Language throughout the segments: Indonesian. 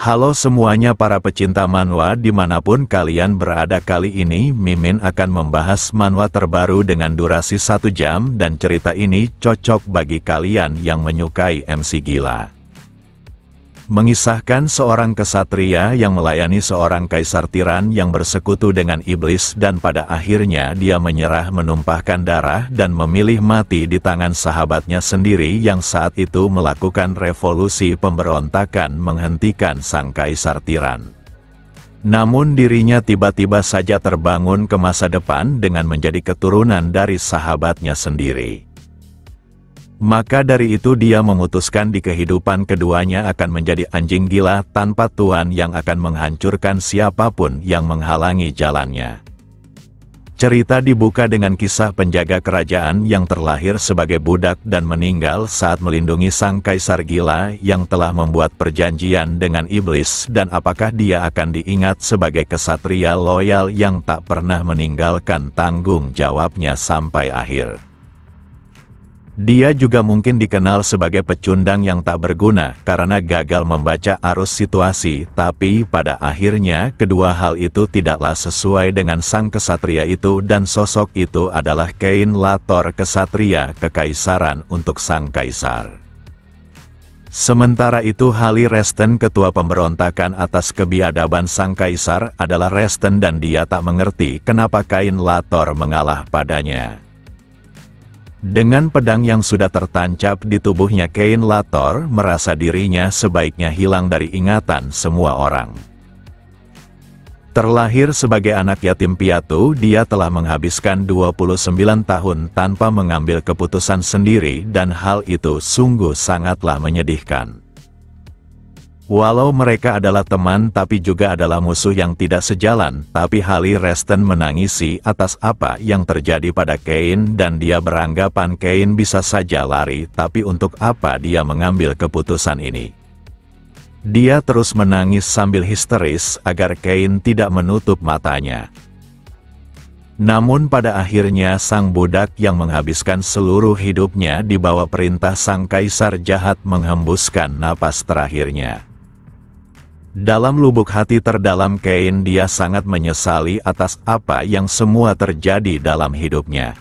Halo semuanya para pecinta manhwa dimanapun kalian berada, kali ini Mimin akan membahas manhwa terbaru dengan durasi 1 jam dan cerita ini cocok bagi kalian yang menyukai MC gila. Mengisahkan seorang kesatria yang melayani seorang kaisar tiran yang bersekutu dengan iblis dan pada akhirnya dia menyerah menumpahkan darah dan memilih mati di tangan sahabatnya sendiri yang saat itu melakukan revolusi pemberontakan menghentikan sang kaisar tiran. Namun dirinya tiba-tiba saja terbangun ke masa depan dengan menjadi keturunan dari sahabatnya sendiri. Maka dari itu dia memutuskan di kehidupan keduanya akan menjadi anjing gila tanpa tuan yang akan menghancurkan siapapun yang menghalangi jalannya. Cerita dibuka dengan kisah penjaga kerajaan yang terlahir sebagai budak dan meninggal saat melindungi sang kaisar gila yang telah membuat perjanjian dengan iblis, dan apakah dia akan diingat sebagai kesatria loyal yang tak pernah meninggalkan tanggung jawabnya sampai akhir. Dia juga mungkin dikenal sebagai pecundang yang tak berguna karena gagal membaca arus situasi, tapi pada akhirnya kedua hal itu tidaklah sesuai dengan sang kesatria itu, dan sosok itu adalah Cain Lator, kesatria kekaisaran untuk sang kaisar. Sementara itu Hali Resten, ketua pemberontakan atas kebiadaban sang kaisar, adalah Resten dan dia tak mengerti kenapa Cain Lator mengalah padanya. Dengan pedang yang sudah tertancap di tubuhnya, Cain Lator merasa dirinya sebaiknya hilang dari ingatan semua orang. Terlahir sebagai anak yatim piatu, dia telah menghabiskan 29 tahun tanpa mengambil keputusan sendiri dan hal itu sungguh sangatlah menyedihkan. Walau mereka adalah teman tapi juga adalah musuh yang tidak sejalan, tapi Hali Resten menangisi atas apa yang terjadi pada Cain dan dia beranggapan Cain bisa saja lari, tapi untuk apa dia mengambil keputusan ini? Dia terus menangis sambil histeris agar Cain tidak menutup matanya. Namun pada akhirnya sang budak yang menghabiskan seluruh hidupnya di bawah perintah sang kaisar jahat menghembuskan napas terakhirnya. Dalam lubuk hati terdalam Cain dia sangat menyesali atas apa yang semua terjadi dalam hidupnya.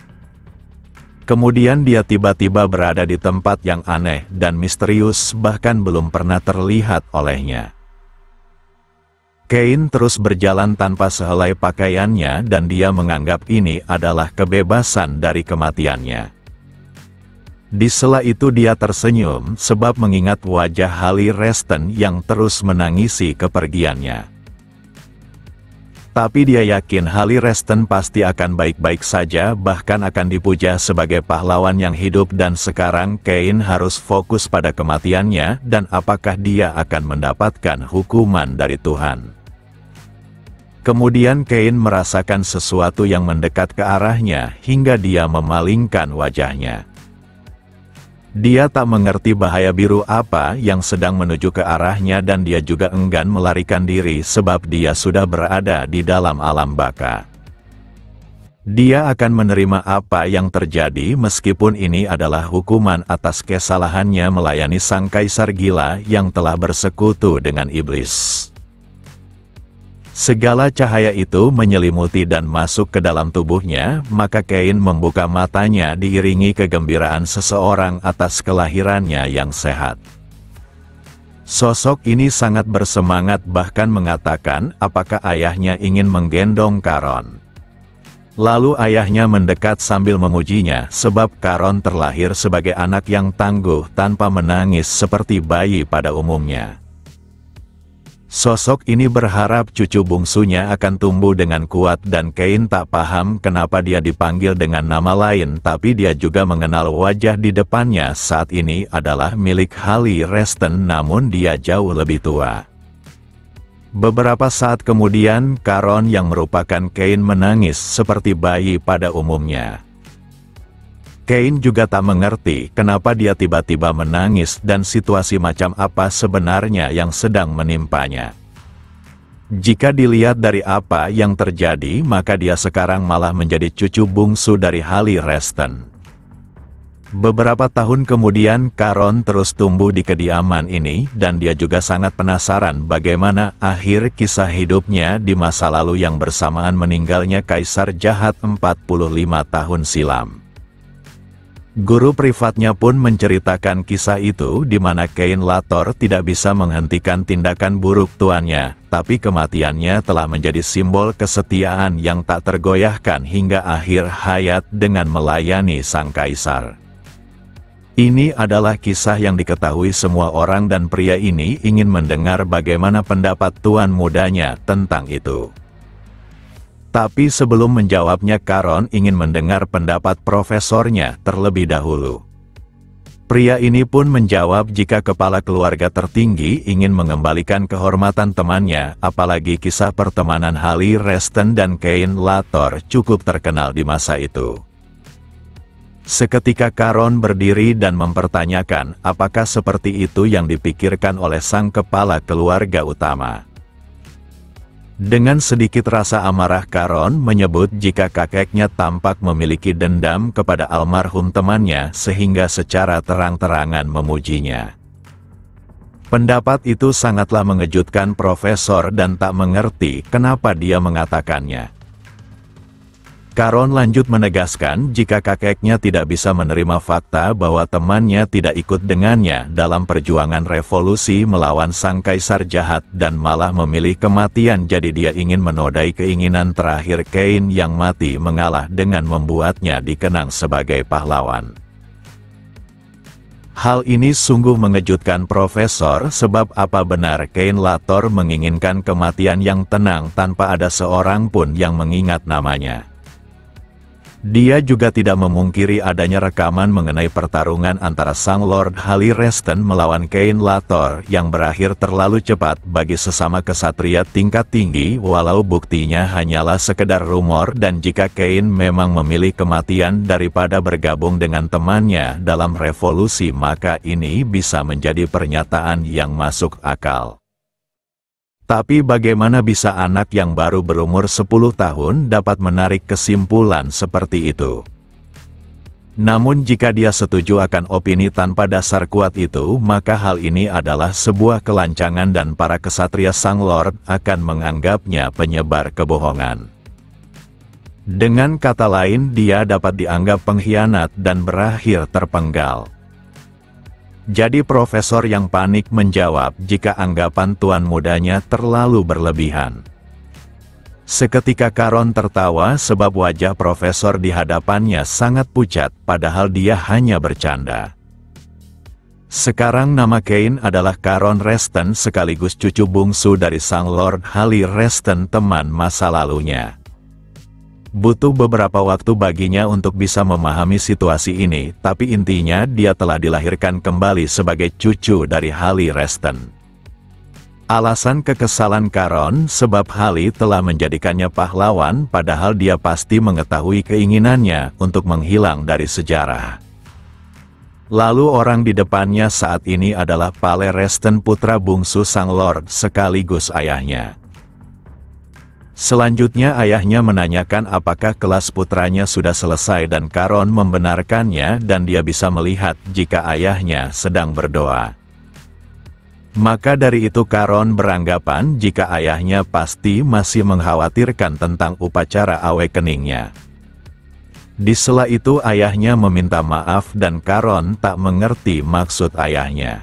Kemudian dia tiba-tiba berada di tempat yang aneh dan misterius bahkan belum pernah terlihat olehnya. Cain terus berjalan tanpa sehelai pakaiannya dan dia menganggap ini adalah kebebasan dari kematiannya. Di sela itu dia tersenyum sebab mengingat wajah Hali Resten yang terus menangisi kepergiannya. Tapi dia yakin Hali Resten pasti akan baik-baik saja, bahkan akan dipuja sebagai pahlawan yang hidup, dan sekarang Cain harus fokus pada kematiannya dan apakah dia akan mendapatkan hukuman dari Tuhan. Kemudian Cain merasakan sesuatu yang mendekat ke arahnya hingga dia memalingkan wajahnya. Dia tak mengerti bahaya biru apa yang sedang menuju ke arahnya dan dia juga enggan melarikan diri sebab dia sudah berada di dalam alam baka. Dia akan menerima apa yang terjadi meskipun ini adalah hukuman atas kesalahannya melayani sang kaisar gila yang telah bersekutu dengan iblis. Segala cahaya itu menyelimuti dan masuk ke dalam tubuhnya, maka Cain membuka matanya diiringi kegembiraan seseorang atas kelahirannya yang sehat. Sosok ini sangat bersemangat bahkan mengatakan apakah ayahnya ingin menggendong Karon. Lalu ayahnya mendekat sambil memujinya sebab Karon terlahir sebagai anak yang tangguh tanpa menangis seperti bayi pada umumnya. Sosok ini berharap cucu bungsunya akan tumbuh dengan kuat dan Cain tak paham kenapa dia dipanggil dengan nama lain, tapi dia juga mengenal wajah di depannya saat ini adalah milik Hali Resten namun dia jauh lebih tua. Beberapa saat kemudian Karon yang merupakan Cain menangis seperti bayi pada umumnya. Cain juga tak mengerti kenapa dia tiba-tiba menangis dan situasi macam apa sebenarnya yang sedang menimpanya. Jika dilihat dari apa yang terjadi, maka dia sekarang malah menjadi cucu bungsu dari Hali Resten. Beberapa tahun kemudian Karon terus tumbuh di kediaman ini dan dia juga sangat penasaran bagaimana akhir kisah hidupnya di masa lalu yang bersamaan meninggalnya kaisar jahat 45 tahun silam. Guru privatnya pun menceritakan kisah itu di mana Cain Lator tidak bisa menghentikan tindakan buruk tuannya, tapi kematiannya telah menjadi simbol kesetiaan yang tak tergoyahkan hingga akhir hayat dengan melayani sang kaisar. Ini adalah kisah yang diketahui semua orang dan pria ini ingin mendengar bagaimana pendapat tuan mudanya tentang itu. Tapi sebelum menjawabnya, Karon ingin mendengar pendapat profesornya terlebih dahulu. Pria ini pun menjawab jika kepala keluarga tertinggi ingin mengembalikan kehormatan temannya, apalagi kisah pertemanan Hallie Reston dan Cain Lator cukup terkenal di masa itu. Seketika Karon berdiri dan mempertanyakan apakah seperti itu yang dipikirkan oleh sang kepala keluarga utama. Dengan sedikit rasa amarah, Karon menyebut jika kakeknya tampak memiliki dendam kepada almarhum temannya sehingga secara terang-terangan memujinya. Pendapat itu sangatlah mengejutkan profesor dan tak mengerti kenapa dia mengatakannya. Karon lanjut menegaskan jika kakeknya tidak bisa menerima fakta bahwa temannya tidak ikut dengannya dalam perjuangan revolusi melawan sang kaisar jahat dan malah memilih kematian, jadi dia ingin menodai keinginan terakhir Cain yang mati mengalah dengan membuatnya dikenang sebagai pahlawan. Hal ini sungguh mengejutkan profesor, sebab apa benar Cain Lator menginginkan kematian yang tenang tanpa ada seorang pun yang mengingat namanya? Dia juga tidak memungkiri adanya rekaman mengenai pertarungan antara sang Lord Hallie Reston melawan Cain Lator yang berakhir terlalu cepat bagi sesama kesatria tingkat tinggi, walau buktinya hanyalah sekedar rumor, dan jika Cain memang memilih kematian daripada bergabung dengan temannya dalam revolusi, maka ini bisa menjadi pernyataan yang masuk akal. Tapi bagaimana bisa anak yang baru berumur 10 tahun dapat menarik kesimpulan seperti itu? Namun jika dia setuju akan opini tanpa dasar kuat itu, maka hal ini adalah sebuah kelancangan dan para kesatria sang Lord akan menganggapnya penyebar kebohongan. Dengan kata lain, dia dapat dianggap pengkhianat dan berakhir terpenggal. Jadi profesor yang panik menjawab jika anggapan tuan mudanya terlalu berlebihan. Seketika Karon tertawa sebab wajah profesor di hadapannya sangat pucat, padahal dia hanya bercanda. Sekarang nama Cain adalah Karon Reston, sekaligus cucu bungsu dari sang Lord Hallie Reston, teman masa lalunya. Butuh beberapa waktu baginya untuk bisa memahami situasi ini, tapi intinya dia telah dilahirkan kembali sebagai cucu dari Hallie Reston. Alasan kekesalan Karon sebab Hallie telah menjadikannya pahlawan, padahal dia pasti mengetahui keinginannya untuk menghilang dari sejarah. Lalu orang di depannya saat ini adalah Pale Reston, putra bungsu sang Lord sekaligus ayahnya. Selanjutnya ayahnya menanyakan apakah kelas putranya sudah selesai dan Karon membenarkannya, dan dia bisa melihat jika ayahnya sedang berdoa. Maka dari itu Karon beranggapan jika ayahnya pasti masih mengkhawatirkan tentang upacara awakening-nya. Di sela itu ayahnya meminta maaf dan Karon tak mengerti maksud ayahnya.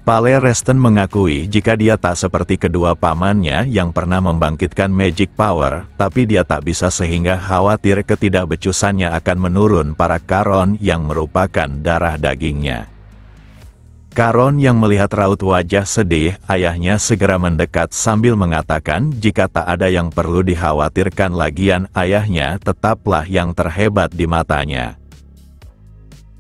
Pale Reston mengakui jika dia tak seperti kedua pamannya yang pernah membangkitkan magic power, tapi dia tak bisa sehingga khawatir ketidakbecusannya akan menurun para Karon yang merupakan darah dagingnya. Karon yang melihat raut wajah sedih ayahnya segera mendekat sambil mengatakan jika tak ada yang perlu dikhawatirkan lagian ayahnya tetaplah yang terhebat di matanya.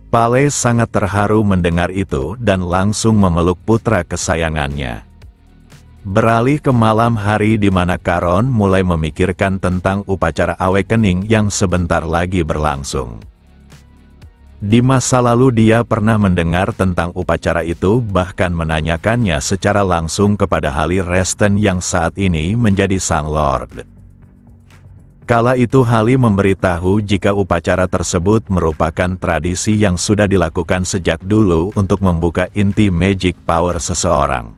Pale sangat terharu mendengar itu dan langsung memeluk putra kesayangannya. Beralih ke malam hari di mana Karon mulai memikirkan tentang upacara awakening yang sebentar lagi berlangsung. Di masa lalu dia pernah mendengar tentang upacara itu, bahkan menanyakannya secara langsung kepada Hallie Reston yang saat ini menjadi sang Lord. Kala itu Hali memberitahu jika upacara tersebut merupakan tradisi yang sudah dilakukan sejak dulu untuk membuka inti magic power seseorang.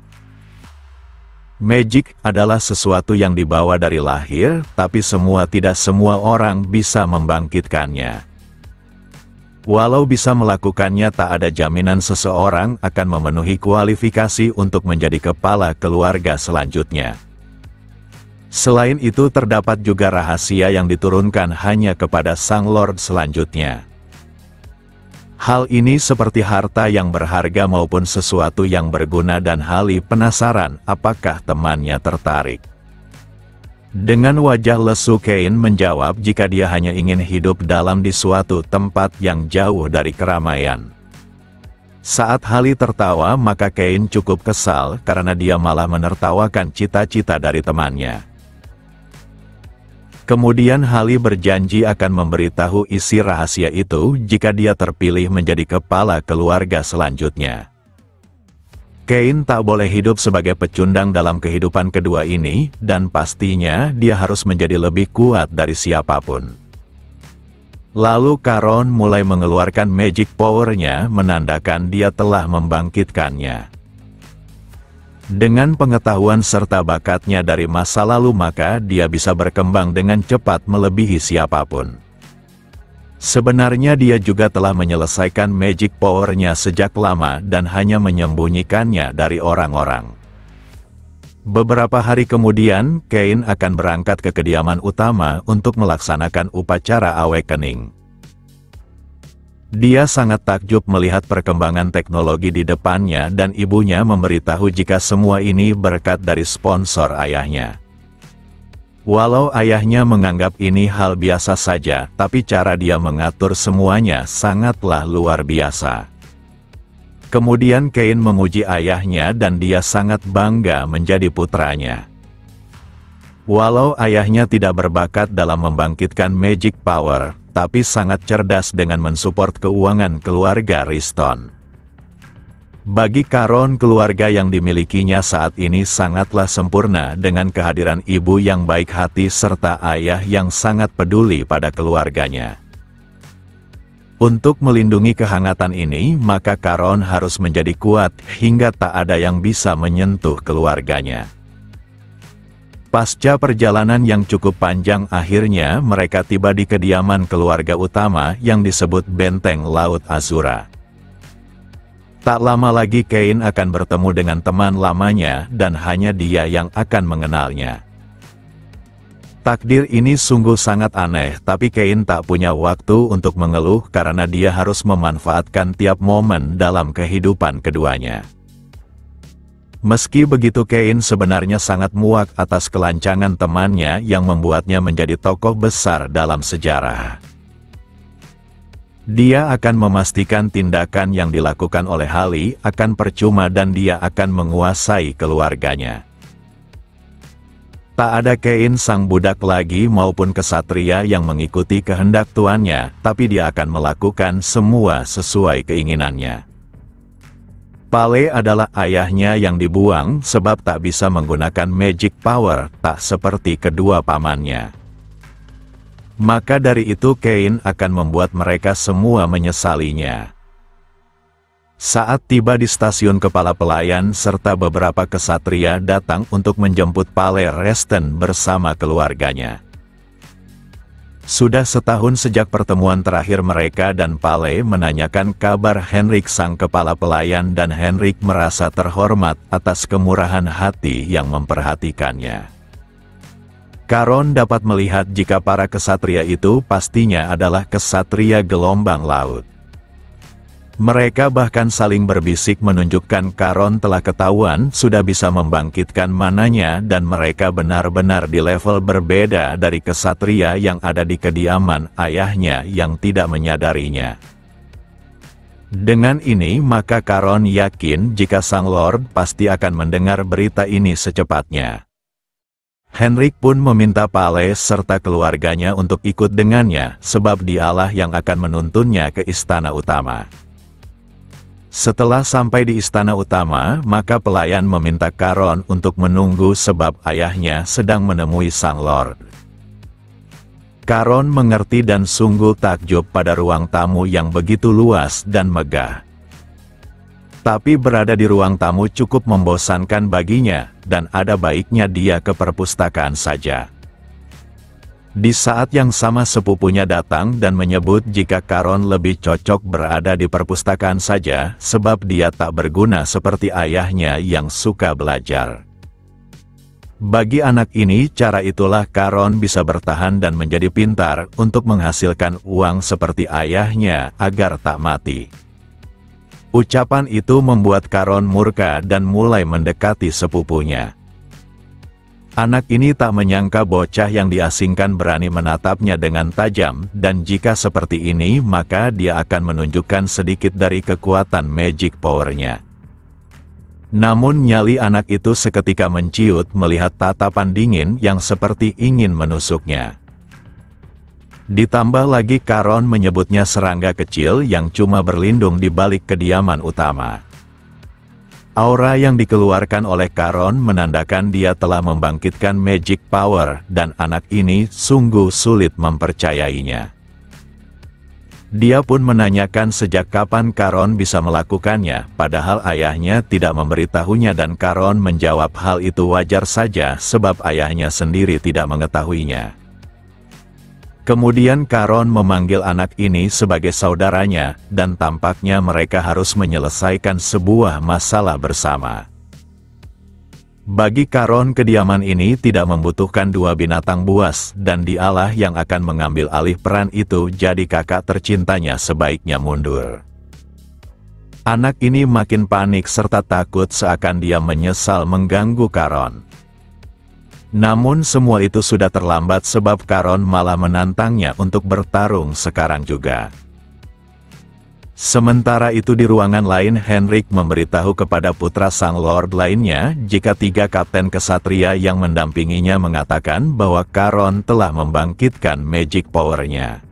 Magic adalah sesuatu yang dibawa dari lahir, tapi tidak semua orang bisa membangkitkannya. Walau bisa melakukannya, tak ada jaminan seseorang akan memenuhi kualifikasi untuk menjadi kepala keluarga selanjutnya. Selain itu terdapat juga rahasia yang diturunkan hanya kepada Sang Lord selanjutnya. Hal ini seperti harta yang berharga maupun sesuatu yang berguna dan Hali penasaran apakah temannya tertarik. Dengan wajah lesu Cain menjawab jika dia hanya ingin hidup di suatu tempat yang jauh dari keramaian. Saat Hali tertawa, maka Cain cukup kesal karena dia malah menertawakan cita-cita dari temannya. Kemudian Hali berjanji akan memberitahu isi rahasia itu jika dia terpilih menjadi kepala keluarga selanjutnya. Cain tak boleh hidup sebagai pecundang dalam kehidupan kedua ini, dan pastinya dia harus menjadi lebih kuat dari siapapun. Lalu Charon mulai mengeluarkan magic power-nya, menandakan dia telah membangkitkannya. Dengan pengetahuan serta bakatnya dari masa lalu, maka dia bisa berkembang dengan cepat melebihi siapapun. Sebenarnya dia juga telah menyelesaikan magic power-nya sejak lama dan hanya menyembunyikannya dari orang-orang. Beberapa hari kemudian, Cain akan berangkat ke kediaman utama untuk melaksanakan upacara awakening. Dia sangat takjub melihat perkembangan teknologi di depannya dan ibunya memberitahu jika semua ini berkat dari sponsor ayahnya. Walau ayahnya menganggap ini hal biasa saja, tapi cara dia mengatur semuanya sangatlah luar biasa. Kemudian Cain memuji ayahnya dan dia sangat bangga menjadi putranya. Walau ayahnya tidak berbakat dalam membangkitkan magic power, tapi sangat cerdas dengan mensupport keuangan keluarga Riston. Bagi Charon, keluarga yang dimilikinya saat ini sangatlah sempurna dengan kehadiran ibu yang baik hati serta ayah yang sangat peduli pada keluarganya. Untuk melindungi kehangatan ini, maka Charon harus menjadi kuat hingga tak ada yang bisa menyentuh keluarganya. Pasca perjalanan yang cukup panjang, akhirnya mereka tiba di kediaman keluarga utama yang disebut Benteng Laut Azura. Tak lama lagi Cain akan bertemu dengan teman lamanya dan hanya dia yang akan mengenalnya. Takdir ini sungguh sangat aneh, tapi Cain tak punya waktu untuk mengeluh karena dia harus memanfaatkan tiap momen dalam kehidupan keduanya. Meski begitu, Cain sebenarnya sangat muak atas kelancangan temannya yang membuatnya menjadi tokoh besar dalam sejarah. Dia akan memastikan tindakan yang dilakukan oleh Hali akan percuma dan dia akan menguasai keluarganya. Tak ada Cain sang budak lagi maupun kesatria yang mengikuti kehendak tuannya, tapi dia akan melakukan semua sesuai keinginannya. Pale adalah ayahnya yang dibuang sebab tak bisa menggunakan magic power, tak seperti kedua pamannya. Maka dari itu Cain akan membuat mereka semua menyesalinya. Saat tiba di stasiun, kepala pelayan serta beberapa kesatria datang untuk menjemput Pale Reston bersama keluarganya. Sudah setahun sejak pertemuan terakhir mereka dan Pale menanyakan kabar Henrik sang kepala pelayan dan Henrik merasa terhormat atas kemurahan hati yang memperhatikannya. Charon dapat melihat jika para kesatria itu pastinya adalah kesatria gelombang laut. Mereka bahkan saling berbisik menunjukkan Charon telah ketahuan sudah bisa membangkitkan mananya dan mereka benar-benar di level berbeda dari kesatria yang ada di kediaman ayahnya yang tidak menyadarinya. Dengan ini maka Charon yakin jika Sang Lord pasti akan mendengar berita ini secepatnya. Henrik pun meminta Pale serta keluarganya untuk ikut dengannya sebab dialah yang akan menuntunnya ke istana utama. Setelah sampai di istana utama, maka pelayan meminta Charon untuk menunggu sebab ayahnya sedang menemui Sang Lord. Karon mengerti dan sungguh takjub pada ruang tamu yang begitu luas dan megah. Tapi berada di ruang tamu cukup membosankan baginya, dan ada baiknya dia ke perpustakaan saja. Di saat yang sama sepupunya datang dan menyebut jika Karon lebih cocok berada di perpustakaan saja, sebab dia tak berguna seperti ayahnya yang suka belajar. Bagi anak ini, cara itulah Karon bisa bertahan dan menjadi pintar untuk menghasilkan uang seperti ayahnya agar tak mati. Ucapan itu membuat Karon murka dan mulai mendekati sepupunya. Anak ini tak menyangka bocah yang diasingkan berani menatapnya dengan tajam, dan jika seperti ini maka dia akan menunjukkan sedikit dari kekuatan magic power-nya. Namun nyali anak itu seketika menciut melihat tatapan dingin yang seperti ingin menusuknya. Ditambah lagi Karon menyebutnya serangga kecil yang cuma berlindung di balik kediaman utama. Aura yang dikeluarkan oleh Karon menandakan dia telah membangkitkan magic power, dan anak ini sungguh sulit mempercayainya. Dia pun menanyakan sejak kapan Karon bisa melakukannya, padahal ayahnya tidak memberitahunya, dan Karon menjawab hal itu wajar saja sebab ayahnya sendiri tidak mengetahuinya. Kemudian Karon memanggil anak ini sebagai saudaranya, dan tampaknya mereka harus menyelesaikan sebuah masalah bersama. Bagi Karon, kediaman ini tidak membutuhkan dua binatang buas, dan dialah yang akan mengambil alih peran itu, jadi kakak tercintanya sebaiknya mundur. Anak ini makin panik serta takut seakan dia menyesal mengganggu Karon. Namun semua itu sudah terlambat sebab Karon malah menantangnya untuk bertarung sekarang juga. Sementara itu di ruangan lain, Henrik memberitahu kepada putra sang lord lainnya jika 3 kapten kesatria yang mendampinginya mengatakan bahwa Karon telah membangkitkan magic power-nya.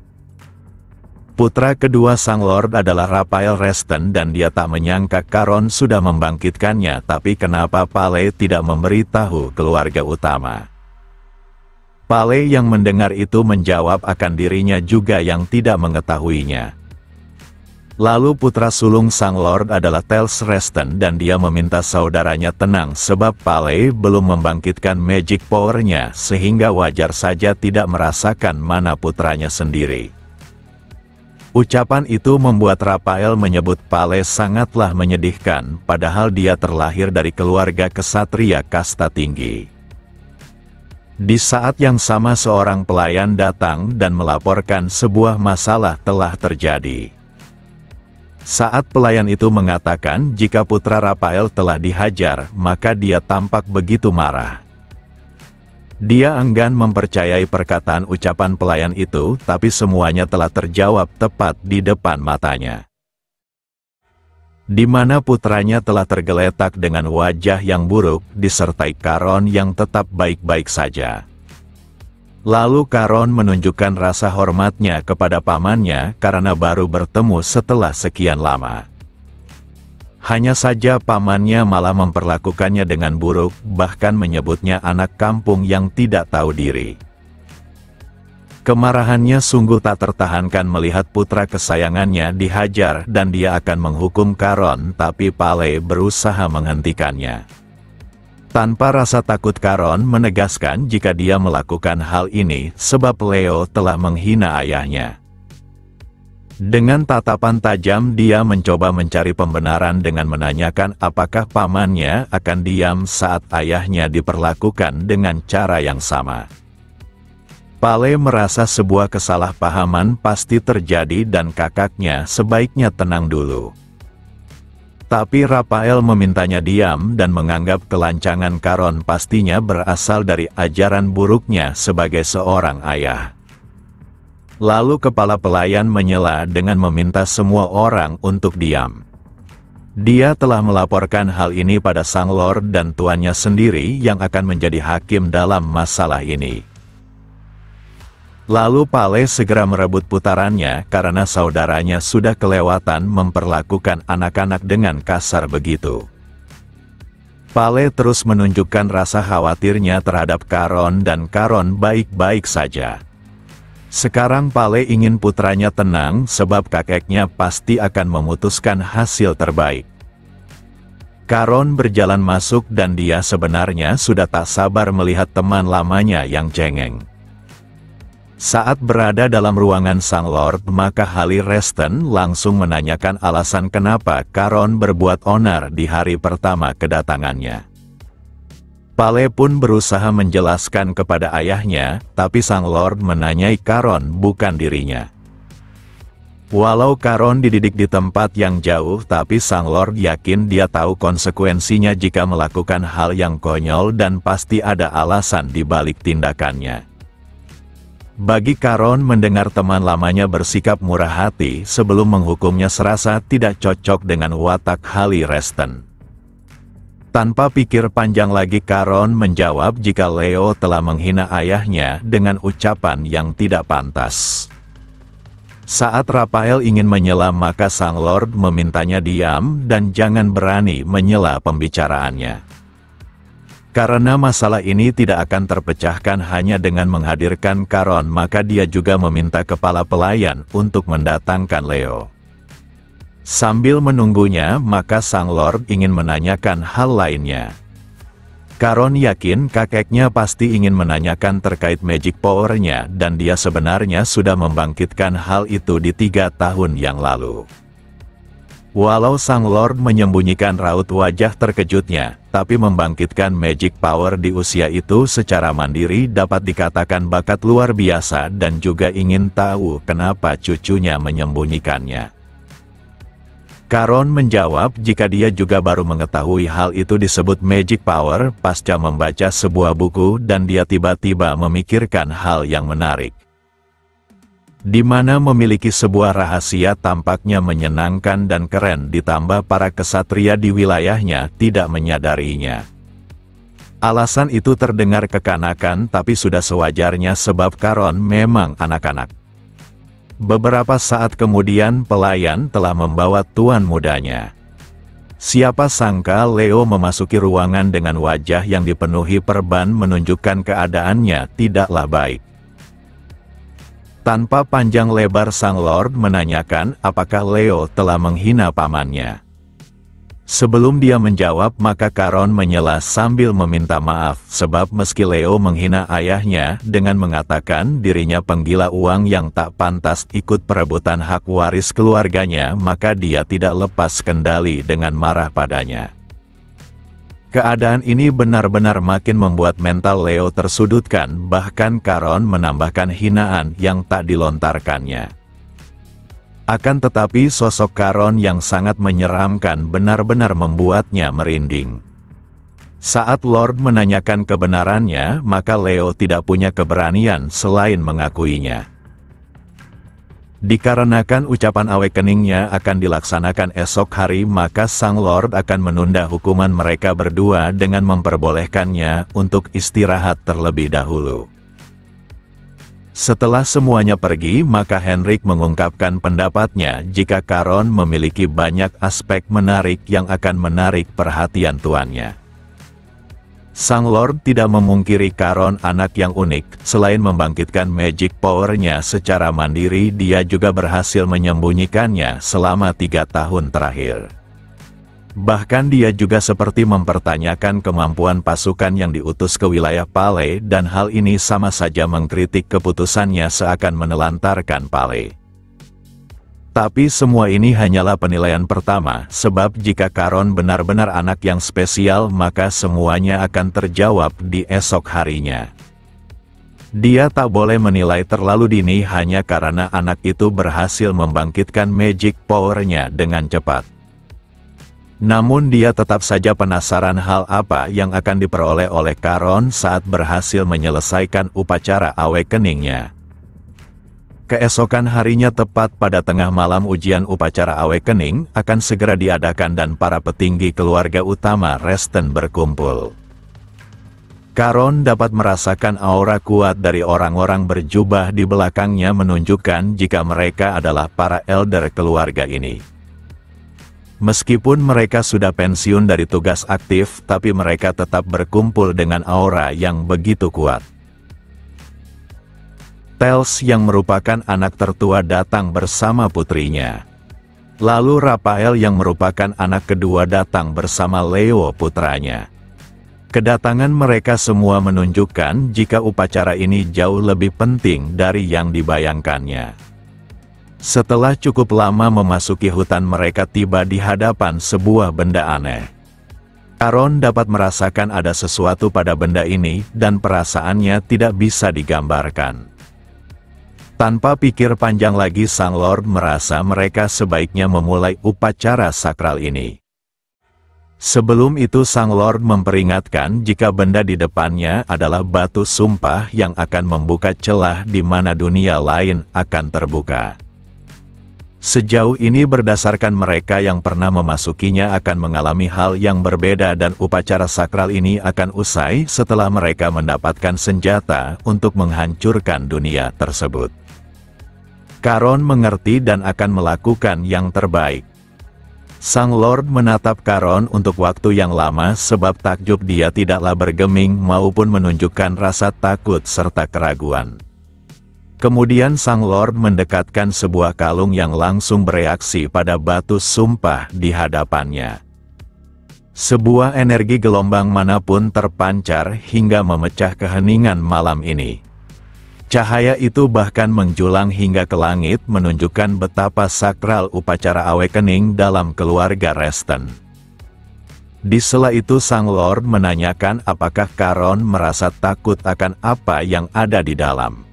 Putra kedua sang lord adalah Raphael Reston, dan dia tak menyangka Karon sudah membangkitkannya, tapi kenapa Pale tidak memberitahu keluarga utama. Pale yang mendengar itu menjawab akan dirinya juga yang tidak mengetahuinya. Lalu putra sulung sang lord adalah Tels Reston, dan dia meminta saudaranya tenang sebab Pale belum membangkitkan magic power-nya, sehingga wajar saja tidak merasakan mana putranya sendiri. Ucapan itu membuat Raphael menyebut Pale sangatlah menyedihkan, padahal dia terlahir dari keluarga kesatria kasta tinggi. Di saat yang sama seorang pelayan datang dan melaporkan sebuah masalah telah terjadi. Saat pelayan itu mengatakan jika putra Raphael telah dihajar, maka dia tampak begitu marah. Dia enggan mempercayai perkataan ucapan pelayan itu, tapi semuanya telah terjawab tepat di depan matanya. Di mana putranya telah tergeletak dengan wajah yang buruk, disertai Karon yang tetap baik-baik saja. Lalu Karon menunjukkan rasa hormatnya kepada pamannya karena baru bertemu setelah sekian lama. Hanya saja pamannya malah memperlakukannya dengan buruk, bahkan menyebutnya anak kampung yang tidak tahu diri. Kemarahannya sungguh tak tertahankan melihat putra kesayangannya dihajar, dan dia akan menghukum Karon, tapi Pale berusaha menghentikannya. Tanpa rasa takut, Karon menegaskan jika dia melakukan hal ini sebab Leo telah menghina ayahnya. Dengan tatapan tajam dia mencoba mencari pembenaran dengan menanyakan apakah pamannya akan diam saat ayahnya diperlakukan dengan cara yang sama. Pale merasa sebuah kesalahpahaman pasti terjadi dan kakaknya sebaiknya tenang dulu. Tapi Raphael memintanya diam dan menganggap kelancangan Karon pastinya berasal dari ajaran buruknya sebagai seorang ayah. Lalu kepala pelayan menyela dengan meminta semua orang untuk diam. Dia telah melaporkan hal ini pada sang lord dan tuannya sendiri yang akan menjadi hakim dalam masalah ini. Lalu Pale segera merebut putarannya karena saudaranya sudah kelewatan memperlakukan anak-anak dengan kasar begitu. Pale terus menunjukkan rasa khawatirnya terhadap Karon, dan Karon baik-baik saja. Sekarang Pale ingin putranya tenang sebab kakeknya pasti akan memutuskan hasil terbaik. Karon berjalan masuk dan dia sebenarnya sudah tak sabar melihat teman lamanya yang cengeng. Saat berada dalam ruangan Sang Lord, maka Hali Reston langsung menanyakan alasan kenapa Karon berbuat onar di hari pertama kedatangannya. Pale pun berusaha menjelaskan kepada ayahnya, tapi Sang Lord menanyai Karon bukan dirinya. Walau Karon dididik di tempat yang jauh, tapi Sang Lord yakin dia tahu konsekuensinya jika melakukan hal yang konyol dan pasti ada alasan di balik tindakannya. Bagi Karon mendengar teman lamanya bersikap murah hati sebelum menghukumnya serasa tidak cocok dengan watak Hali Reston. Tanpa pikir panjang lagi Karon menjawab jika Leo telah menghina ayahnya dengan ucapan yang tidak pantas. Saat Raphael ingin menyela maka Sang Lord memintanya diam dan jangan berani menyela pembicaraannya. Karena masalah ini tidak akan terpecahkan hanya dengan menghadirkan Karon, maka dia juga meminta kepala pelayan untuk mendatangkan Leo. Sambil menunggunya, maka Sang Lord ingin menanyakan hal lainnya. Karon yakin kakeknya pasti ingin menanyakan terkait magic power-nya dan dia sebenarnya sudah membangkitkan hal itu di 3 tahun yang lalu. Walau Sang Lord menyembunyikan raut wajah terkejutnya, tapi membangkitkan magic power di usia itu secara mandiri dapat dikatakan bakat luar biasa dan juga ingin tahu kenapa cucunya menyembunyikannya. Karon menjawab jika dia juga baru mengetahui hal itu disebut magic power pasca membaca sebuah buku dan dia tiba-tiba memikirkan hal yang menarik. Di mana memiliki sebuah rahasia tampaknya menyenangkan dan keren ditambah para kesatria di wilayahnya tidak menyadarinya. Alasan itu terdengar kekanakan tapi sudah sewajarnya sebab Karon memang anak-anak. Beberapa saat kemudian pelayan telah membawa tuan mudanya. Siapa sangka Leo memasuki ruangan dengan wajah yang dipenuhi perban menunjukkan keadaannya tidaklah baik. Tanpa panjang lebar Sang Lord menanyakan apakah Leo telah menghina pamannya. Sebelum dia menjawab maka Karon menyela sambil meminta maaf sebab meski Leo menghina ayahnya dengan mengatakan dirinya penggila uang yang tak pantas ikut perebutan hak waris keluarganya, maka dia tidak lepas kendali dengan marah padanya. Keadaan ini benar-benar makin membuat mental Leo tersudutkan, bahkan Karon menambahkan hinaan yang tak dilontarkannya. Akan tetapi sosok Karon yang sangat menyeramkan benar-benar membuatnya merinding. Saat Lord menanyakan kebenarannya, maka Leo tidak punya keberanian selain mengakuinya. Dikarenakan ucapan awakeningnya akan dilaksanakan esok hari, maka Sang Lord akan menunda hukuman mereka berdua dengan memperbolehkannya untuk istirahat terlebih dahulu. Setelah semuanya pergi, maka Henrik mengungkapkan pendapatnya jika Karon memiliki banyak aspek menarik yang akan menarik perhatian tuannya. Sang Lord tidak memungkiri Karon anak yang unik, selain membangkitkan magic power-nya secara mandiri, dia juga berhasil menyembunyikannya selama 3 tahun terakhir. Bahkan dia juga seperti mempertanyakan kemampuan pasukan yang diutus ke wilayah Pale dan hal ini sama saja mengkritik keputusannya seakan menelantarkan Pale. Tapi semua ini hanyalah penilaian pertama, sebab jika Karon benar-benar anak yang spesial maka semuanya akan terjawab di esok harinya. Dia tak boleh menilai terlalu dini hanya karena anak itu berhasil membangkitkan magic power-nya dengan cepat. Namun dia tetap saja penasaran hal apa yang akan diperoleh oleh Karon saat berhasil menyelesaikan upacara awakening-nya. Keesokan harinya tepat pada tengah malam ujian upacara awakening akan segera diadakan dan para petinggi keluarga utama Reston berkumpul. Karon dapat merasakan aura kuat dari orang-orang berjubah di belakangnya menunjukkan jika mereka adalah para elder keluarga ini. Meskipun mereka sudah pensiun dari tugas aktif, tapi mereka tetap berkumpul dengan aura yang begitu kuat. Tels yang merupakan anak tertua datang bersama putrinya. Lalu Rafael yang merupakan anak kedua datang bersama Leo putranya. Kedatangan mereka semua menunjukkan jika upacara ini jauh lebih penting dari yang dibayangkannya. Setelah cukup lama memasuki hutan, mereka tiba di hadapan sebuah benda aneh. Charon dapat merasakan ada sesuatu pada benda ini dan perasaannya tidak bisa digambarkan. Tanpa pikir panjang lagi, Sang Lord merasa mereka sebaiknya memulai upacara sakral ini. Sebelum itu Sang Lord memperingatkan jika benda di depannya adalah batu sumpah yang akan membuka celah di mana dunia lain akan terbuka. Sejauh ini berdasarkan mereka yang pernah memasukinya akan mengalami hal yang berbeda dan upacara sakral ini akan usai setelah mereka mendapatkan senjata untuk menghancurkan dunia tersebut. Charon mengerti dan akan melakukan yang terbaik. Sang Lord menatap Charon untuk waktu yang lama sebab takjub dia tidaklah bergeming maupun menunjukkan rasa takut serta keraguan. Kemudian Sang Lord mendekatkan sebuah kalung yang langsung bereaksi pada batu sumpah di hadapannya. Sebuah energi gelombang manapun terpancar hingga memecah keheningan malam ini. Cahaya itu bahkan menjulang hingga ke langit menunjukkan betapa sakral upacara awakening dalam keluarga Reston. Di sela itu Sang Lord menanyakan apakah Charon merasa takut akan apa yang ada di dalam.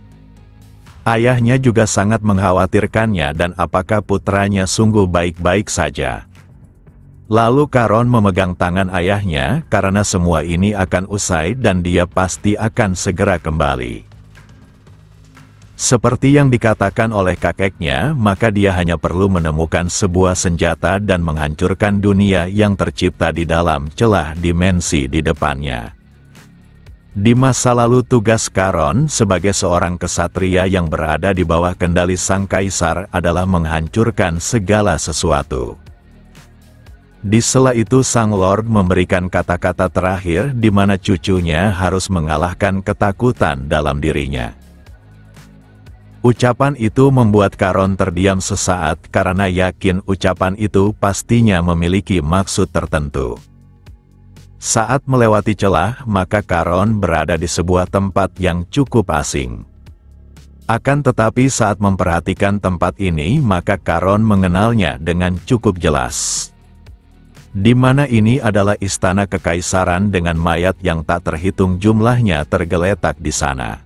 Ayahnya juga sangat mengkhawatirkannya dan apakah putranya sungguh baik-baik saja. Lalu Charon memegang tangan ayahnya karena semua ini akan usai dan dia pasti akan segera kembali. Seperti yang dikatakan oleh kakeknya, maka dia hanya perlu menemukan sebuah senjata dan menghancurkan dunia yang tercipta di dalam celah dimensi di depannya. Di masa lalu tugas Charon sebagai seorang kesatria yang berada di bawah kendali sang kaisar adalah menghancurkan segala sesuatu. Di sela itu Sang Lord memberikan kata-kata terakhir di mana cucunya harus mengalahkan ketakutan dalam dirinya. Ucapan itu membuat Charon terdiam sesaat karena yakin ucapan itu pastinya memiliki maksud tertentu. Saat melewati celah, maka Charon berada di sebuah tempat yang cukup asing. Akan tetapi saat memperhatikan tempat ini, maka Charon mengenalnya dengan cukup jelas. Di mana ini adalah istana kekaisaran dengan mayat yang tak terhitung jumlahnya tergeletak di sana.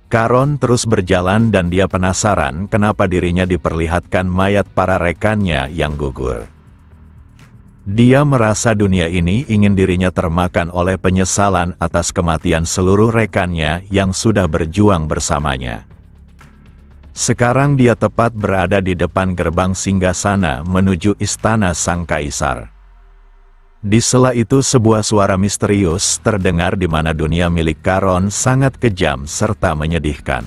Charon terus berjalan dan dia penasaran kenapa dirinya diperlihatkan mayat para rekannya yang gugur. Dia merasa dunia ini ingin dirinya termakan oleh penyesalan atas kematian seluruh rekannya yang sudah berjuang bersamanya. Sekarang dia tepat berada di depan gerbang singgasana menuju istana sang kaisar. Di sela itu sebuah suara misterius terdengar di mana dunia milik Charon sangat kejam serta menyedihkan.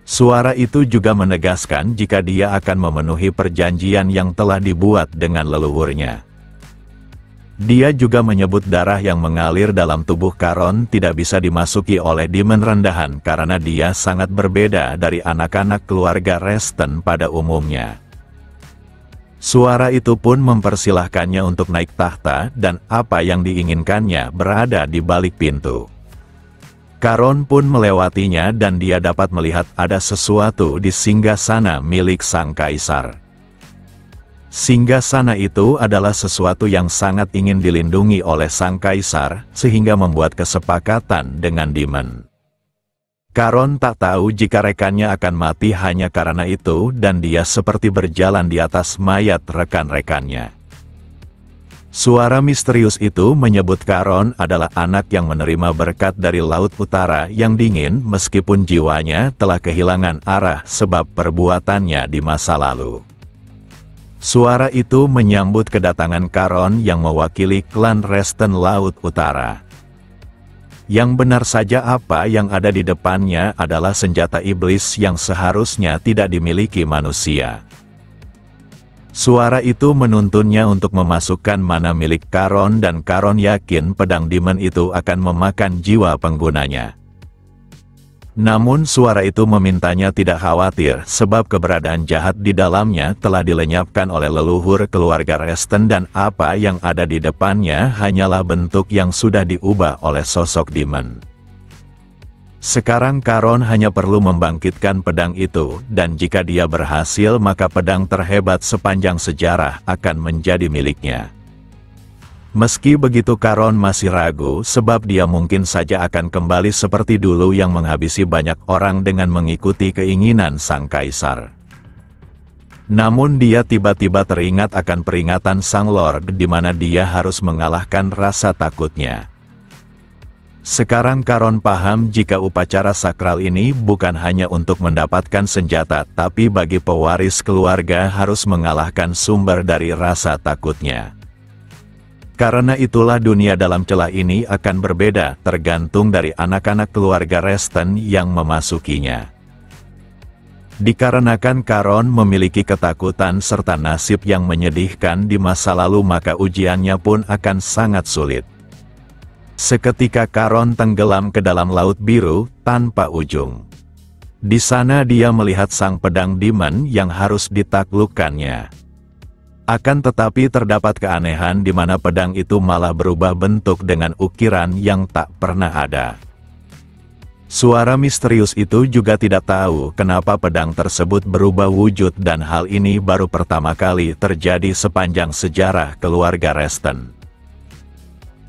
Suara itu juga menegaskan jika dia akan memenuhi perjanjian yang telah dibuat dengan leluhurnya. Dia juga menyebut darah yang mengalir dalam tubuh Charon tidak bisa dimasuki oleh demon rendahan karena dia sangat berbeda dari anak-anak keluarga Reston pada umumnya. Suara itu pun mempersilahkannya untuk naik tahta dan apa yang diinginkannya berada di balik pintu. Charon pun melewatinya dan dia dapat melihat ada sesuatu di singgasana milik sang kaisar. Singgasana itu adalah sesuatu yang sangat ingin dilindungi oleh sang kaisar sehingga membuat kesepakatan dengan demon. Charon tak tahu jika rekannya akan mati hanya karena itu dan dia seperti berjalan di atas mayat rekan-rekannya. Suara misterius itu menyebut Charon adalah anak yang menerima berkat dari Laut Utara yang dingin meskipun jiwanya telah kehilangan arah sebab perbuatannya di masa lalu. Suara itu menyambut kedatangan Charon yang mewakili klan Reston Laut Utara. Yang benar saja apa yang ada di depannya adalah senjata iblis yang seharusnya tidak dimiliki manusia. Suara itu menuntunnya untuk memasukkan mana milik Charon dan Charon yakin pedang demon itu akan memakan jiwa penggunanya. Namun suara itu memintanya tidak khawatir sebab keberadaan jahat di dalamnya telah dilenyapkan oleh leluhur keluarga Reston dan apa yang ada di depannya hanyalah bentuk yang sudah diubah oleh sosok demon. Sekarang Charon hanya perlu membangkitkan pedang itu, dan jika dia berhasil maka pedang terhebat sepanjang sejarah akan menjadi miliknya. Meski begitu Charon masih ragu sebab dia mungkin saja akan kembali seperti dulu yang menghabisi banyak orang dengan mengikuti keinginan sang kaisar. Namun dia tiba-tiba teringat akan peringatan sang Lord di mana dia harus mengalahkan rasa takutnya. Sekarang Charon paham jika upacara sakral ini bukan hanya untuk mendapatkan senjata tapi bagi pewaris keluarga harus mengalahkan sumber dari rasa takutnya. Karena itulah dunia dalam celah ini akan berbeda tergantung dari anak-anak keluarga Reston yang memasukinya. Dikarenakan Charon memiliki ketakutan serta nasib yang menyedihkan di masa lalu maka ujiannya pun akan sangat sulit. Seketika Charon tenggelam ke dalam laut biru tanpa ujung. Di sana dia melihat sang pedang demon yang harus ditaklukkannya. Akan tetapi terdapat keanehan di mana pedang itu malah berubah bentuk dengan ukiran yang tak pernah ada. Suara misterius itu juga tidak tahu kenapa pedang tersebut berubah wujud dan hal ini baru pertama kali terjadi sepanjang sejarah keluarga Reston.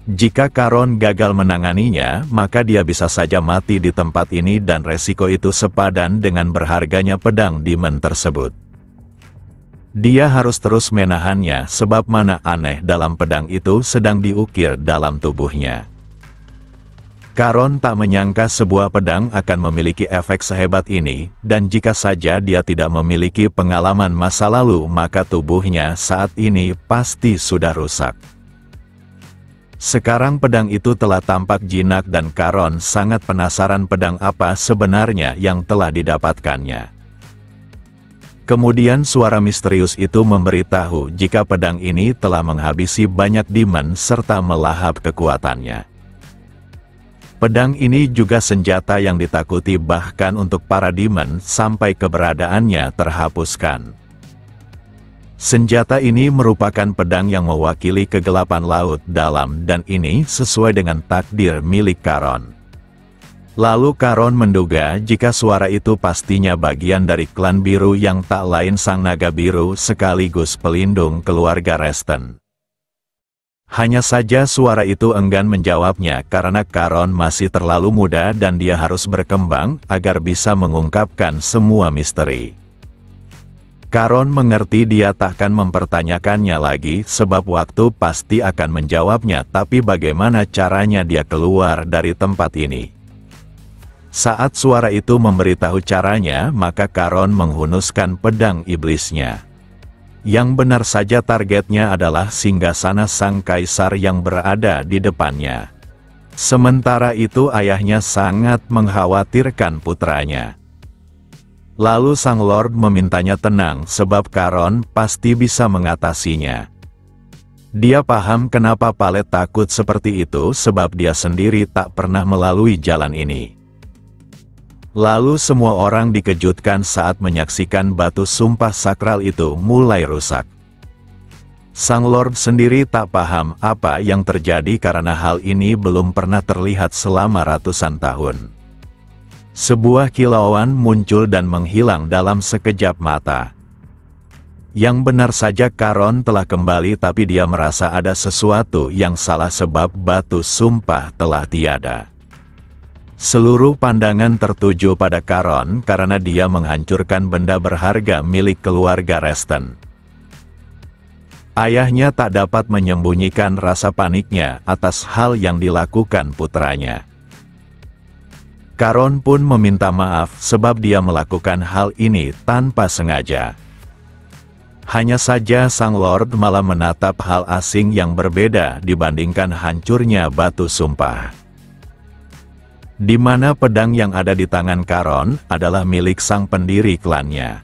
Jika Charon gagal menanganinya, maka dia bisa saja mati di tempat ini dan resiko itu sepadan dengan berharganya pedang demon tersebut. Dia harus terus menahannya sebab mana aneh dalam pedang itu sedang diukir dalam tubuhnya. Charon tak menyangka sebuah pedang akan memiliki efek sehebat ini, dan jika saja dia tidak memiliki pengalaman masa lalu maka tubuhnya saat ini pasti sudah rusak. Sekarang pedang itu telah tampak jinak dan Charon sangat penasaran pedang apa sebenarnya yang telah didapatkannya. Kemudian suara misterius itu memberitahu jika pedang ini telah menghabisi banyak demon serta melahap kekuatannya. Pedang ini juga senjata yang ditakuti bahkan untuk para demon sampai keberadaannya terhapuskan. Senjata ini merupakan pedang yang mewakili kegelapan laut dalam dan ini sesuai dengan takdir milik Charon. Lalu Charon menduga jika suara itu pastinya bagian dari klan biru yang tak lain sang naga biru sekaligus pelindung keluarga Reston. Hanya saja suara itu enggan menjawabnya karena Charon masih terlalu muda dan dia harus berkembang agar bisa mengungkapkan semua misteri. Charon mengerti dia takkan mempertanyakannya lagi sebab waktu pasti akan menjawabnya tapi bagaimana caranya dia keluar dari tempat ini. Saat suara itu memberitahu caranya, maka Charon menghunuskan pedang iblisnya. Yang benar saja targetnya adalah singgasana sang kaisar yang berada di depannya. Sementara itu ayahnya sangat mengkhawatirkan putranya. Lalu sang Lord memintanya tenang sebab Charon pasti bisa mengatasinya. Dia paham kenapa Palet takut seperti itu sebab dia sendiri tak pernah melalui jalan ini. Lalu semua orang dikejutkan saat menyaksikan batu sumpah sakral itu mulai rusak. Sang Lord sendiri tak paham apa yang terjadi karena hal ini belum pernah terlihat selama ratusan tahun. Sebuah kilauan muncul dan menghilang dalam sekejap mata. Yang benar saja Charon telah kembali tapi dia merasa ada sesuatu yang salah sebab batu sumpah telah tiada. Seluruh pandangan tertuju pada Charon karena dia menghancurkan benda berharga milik keluarga Reston. Ayahnya tak dapat menyembunyikan rasa paniknya atas hal yang dilakukan putranya. Charon pun meminta maaf sebab dia melakukan hal ini tanpa sengaja. Hanya saja sang Lord malah menatap hal asing yang berbeda dibandingkan hancurnya batu sumpah. Di mana pedang yang ada di tangan Charon adalah milik sang pendiri klannya.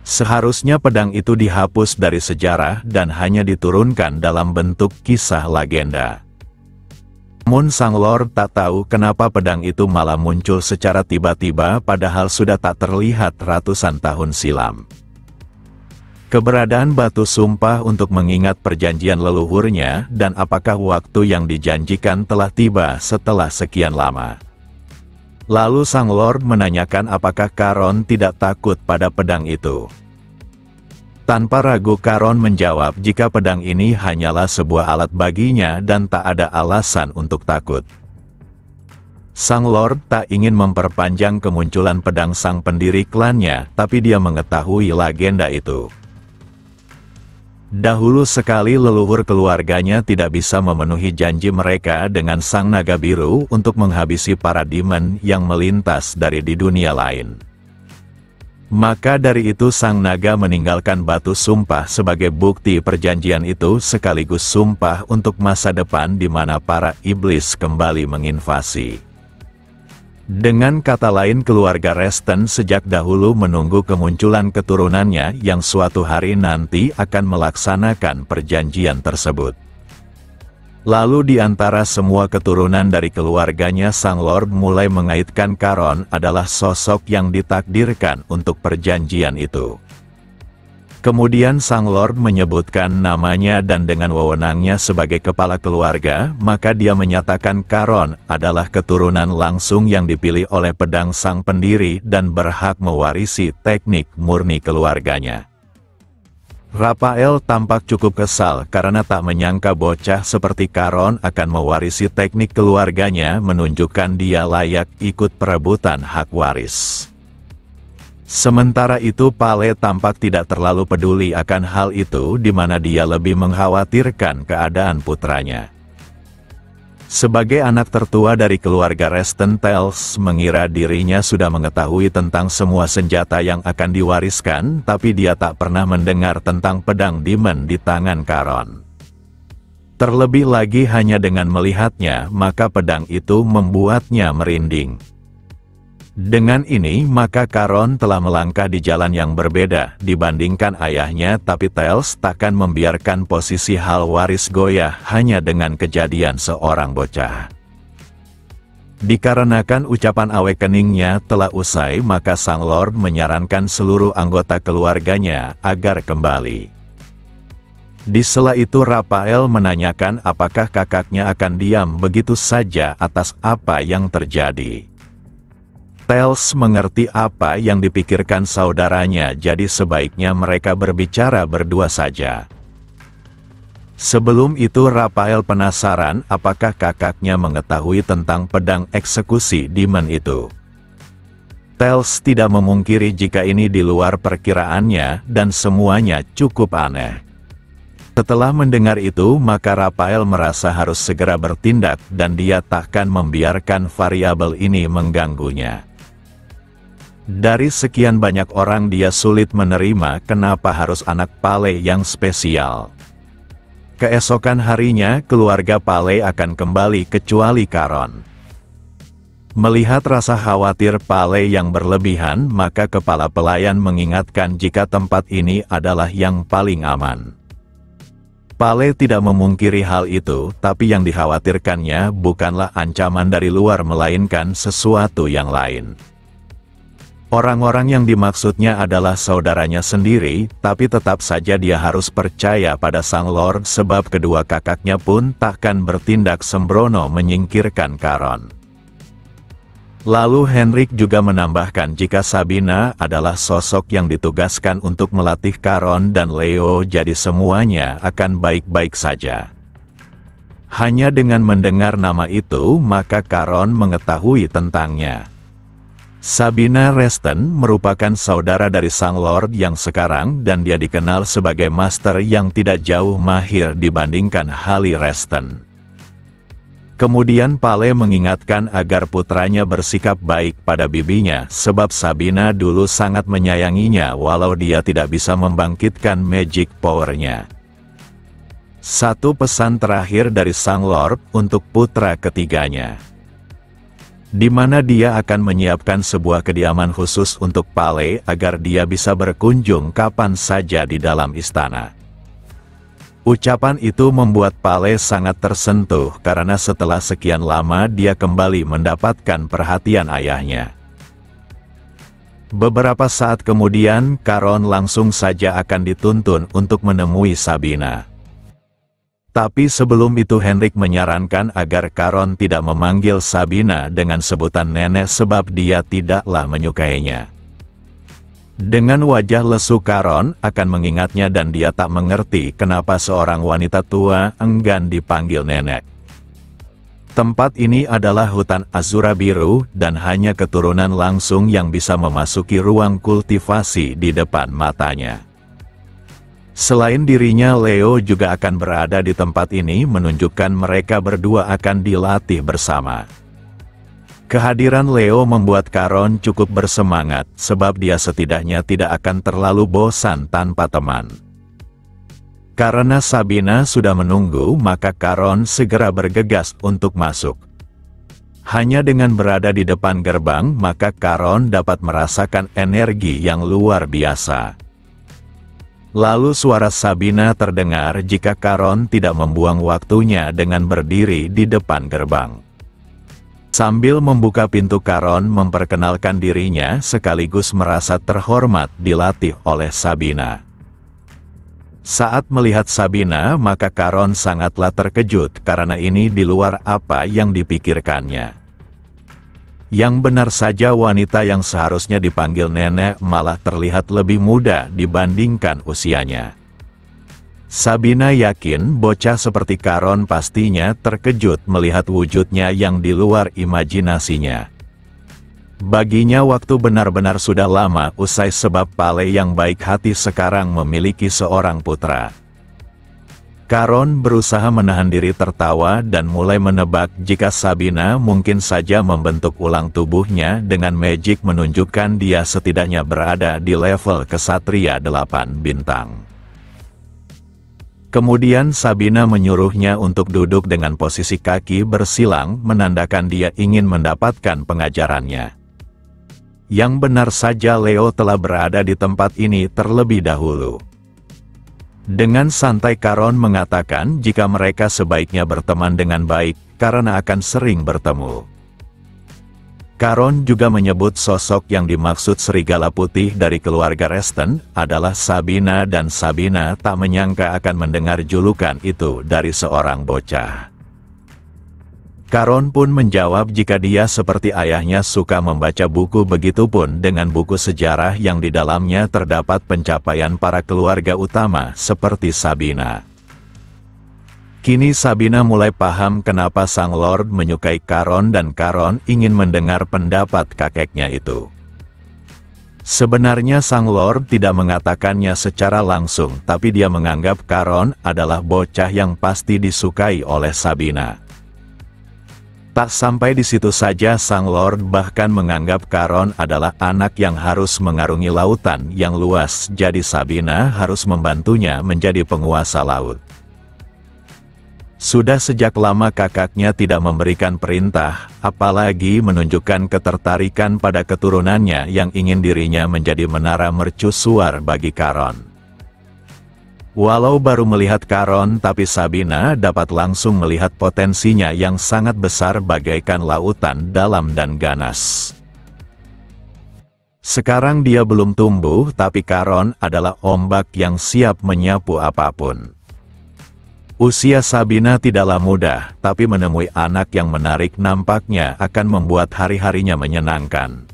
Seharusnya pedang itu dihapus dari sejarah dan hanya diturunkan dalam bentuk kisah legenda. Namun sang Lord tak tahu kenapa pedang itu malah muncul secara tiba-tiba padahal sudah tak terlihat ratusan tahun silam. Keberadaan batu sumpah untuk mengingat perjanjian leluhurnya dan apakah waktu yang dijanjikan telah tiba setelah sekian lama. Lalu sang Lord menanyakan apakah Charon tidak takut pada pedang itu. Tanpa ragu Charon menjawab jika pedang ini hanyalah sebuah alat baginya dan tak ada alasan untuk takut. Sang Lord tak ingin memperpanjang kemunculan pedang sang pendiri klannya, tapi dia mengetahui legenda itu. Dahulu sekali leluhur keluarganya tidak bisa memenuhi janji mereka dengan sang naga biru untuk menghabisi para demon yang melintas dari di dunia lain. Maka dari itu sang naga meninggalkan batu sumpah sebagai bukti perjanjian itu sekaligus sumpah untuk masa depan di mana para iblis kembali menginvasi. Dengan kata lain keluarga Reston sejak dahulu menunggu kemunculan keturunannya yang suatu hari nanti akan melaksanakan perjanjian tersebut. Lalu di antara semua keturunan dari keluarganya sang Lord mulai mengaitkan Charon adalah sosok yang ditakdirkan untuk perjanjian itu. Kemudian sang Lord menyebutkan namanya dan dengan wewenangnya sebagai kepala keluarga, maka dia menyatakan Charon adalah keturunan langsung yang dipilih oleh pedang sang pendiri dan berhak mewarisi teknik murni keluarganya. Raphael tampak cukup kesal karena tak menyangka bocah seperti Charon akan mewarisi teknik keluarganya menunjukkan dia layak ikut perebutan hak waris. Sementara itu Pale tampak tidak terlalu peduli akan hal itu di mana dia lebih mengkhawatirkan keadaan putranya. Sebagai anak tertua dari keluarga Reston, Tales mengira dirinya sudah mengetahui tentang semua senjata yang akan diwariskan, tapi dia tak pernah mendengar tentang pedang demon di tangan Charon. Terlebih lagi hanya dengan melihatnya, maka pedang itu membuatnya merinding. Dengan ini, maka Charon telah melangkah di jalan yang berbeda dibandingkan ayahnya, tapi Tales takkan membiarkan posisi hal waris goyah hanya dengan kejadian seorang bocah. Dikarenakan ucapan awakeningnya telah usai, maka sang Lord menyarankan seluruh anggota keluarganya agar kembali. Di sela itu Raphael menanyakan apakah kakaknya akan diam begitu saja atas apa yang terjadi. Tales mengerti apa yang dipikirkan saudaranya, jadi sebaiknya mereka berbicara berdua saja. Sebelum itu Raphael penasaran apakah kakaknya mengetahui tentang pedang eksekusi demon itu. Tales tidak memungkiri jika ini di luar perkiraannya dan semuanya cukup aneh. Setelah mendengar itu, maka Raphael merasa harus segera bertindak dan dia takkan membiarkan variabel ini mengganggunya. Dari sekian banyak orang dia sulit menerima kenapa harus anak Pale yang spesial. Keesokan harinya keluarga Pale akan kembali kecuali Charon. Melihat rasa khawatir Pale yang berlebihan, maka kepala pelayan mengingatkan jika tempat ini adalah yang paling aman. Pale tidak memungkiri hal itu, tapi yang dikhawatirkannya bukanlah ancaman dari luar melainkan sesuatu yang lain. Orang-orang yang dimaksudnya adalah saudaranya sendiri, tapi tetap saja dia harus percaya pada sang Lord sebab kedua kakaknya pun takkan bertindak sembrono menyingkirkan Charon. Lalu Henrik juga menambahkan jika Sabina adalah sosok yang ditugaskan untuk melatih Charon dan Leo, jadi semuanya akan baik-baik saja. Hanya dengan mendengar nama itu, maka Charon mengetahui tentangnya. Sabina Reston merupakan saudara dari sang Lord yang sekarang dan dia dikenal sebagai master yang tidak jauh mahir dibandingkan Hali Reston. Kemudian Pale mengingatkan agar putranya bersikap baik pada bibinya sebab Sabina dulu sangat menyayanginya walau dia tidak bisa membangkitkan magic power-nya. Satu pesan terakhir dari sang Lord untuk putra ketiganya, di mana dia akan menyiapkan sebuah kediaman khusus untuk Pale agar dia bisa berkunjung kapan saja di dalam istana. Ucapan itu membuat Pale sangat tersentuh karena setelah sekian lama dia kembali mendapatkan perhatian ayahnya. Beberapa saat kemudian, Caron langsung saja akan dituntun untuk menemui Sabina. Tapi sebelum itu Henrik menyarankan agar Caron tidak memanggil Sabina dengan sebutan nenek sebab dia tidaklah menyukainya. Dengan wajah lesu Caron akan mengingatnya dan dia tak mengerti kenapa seorang wanita tua enggan dipanggil nenek. Tempat ini adalah hutan Azura biru dan hanya keturunan langsung yang bisa memasuki ruang kultivasi di depan matanya. Selain dirinya, Leo juga akan berada di tempat ini menunjukkan mereka berdua akan dilatih bersama. Kehadiran Leo membuat Caron cukup bersemangat sebab dia setidaknya tidak akan terlalu bosan tanpa teman. Karena Sabina sudah menunggu, maka Caron segera bergegas untuk masuk. Hanya dengan berada di depan gerbang, maka Caron dapat merasakan energi yang luar biasa. Lalu suara Sabina terdengar jika Caron tidak membuang waktunya dengan berdiri di depan gerbang. Sambil membuka pintu, Caron memperkenalkan dirinya sekaligus merasa terhormat dilatih oleh Sabina. Saat melihat Sabina, maka Caron sangatlah terkejut karena ini di luar apa yang dipikirkannya. Yang benar saja wanita yang seharusnya dipanggil nenek malah terlihat lebih muda dibandingkan usianya. Sabina yakin bocah seperti Caron pastinya terkejut melihat wujudnya yang di luar imajinasinya. Baginya waktu benar-benar sudah lama usai sebab Pale yang baik hati sekarang memiliki seorang putra. Caron berusaha menahan diri tertawa dan mulai menebak jika Sabina mungkin saja membentuk ulang tubuhnya dengan magic menunjukkan dia setidaknya berada di level kesatria 8 bintang. Kemudian Sabina menyuruhnya untuk duduk dengan posisi kaki bersilang menandakan dia ingin mendapatkan pengajarannya. Yang benar saja Leo telah berada di tempat ini terlebih dahulu. Dengan santai Caron mengatakan jika mereka sebaiknya berteman dengan baik, karena akan sering bertemu. Caron juga menyebut sosok yang dimaksud serigala putih dari keluarga Reston adalah Sabina dan Sabina tak menyangka akan mendengar julukan itu dari seorang bocah. Caron pun menjawab jika dia seperti ayahnya suka membaca buku, begitupun dengan buku sejarah yang di dalamnya terdapat pencapaian para keluarga utama seperti Sabina. Kini Sabina mulai paham kenapa Sang Lord menyukai Caron dan Caron ingin mendengar pendapat kakeknya itu. Sebenarnya Sang Lord tidak mengatakannya secara langsung, tapi dia menganggap Caron adalah bocah yang pasti disukai oleh Sabina. Tak sampai di situ saja, Sang Lord bahkan menganggap Caron adalah anak yang harus mengarungi lautan yang luas, jadi Sabina harus membantunya menjadi penguasa laut. Sudah sejak lama kakaknya tidak memberikan perintah, apalagi menunjukkan ketertarikan pada keturunannya yang ingin dirinya menjadi menara mercusuar bagi Caron. Walau baru melihat Caron, tapi Sabina dapat langsung melihat potensinya yang sangat besar bagaikan lautan dalam dan ganas. Sekarang dia belum tumbuh, tapi Caron adalah ombak yang siap menyapu apapun. Usia Sabina tidaklah mudah, tapi menemui anak yang menarik nampaknya akan membuat hari-harinya menyenangkan.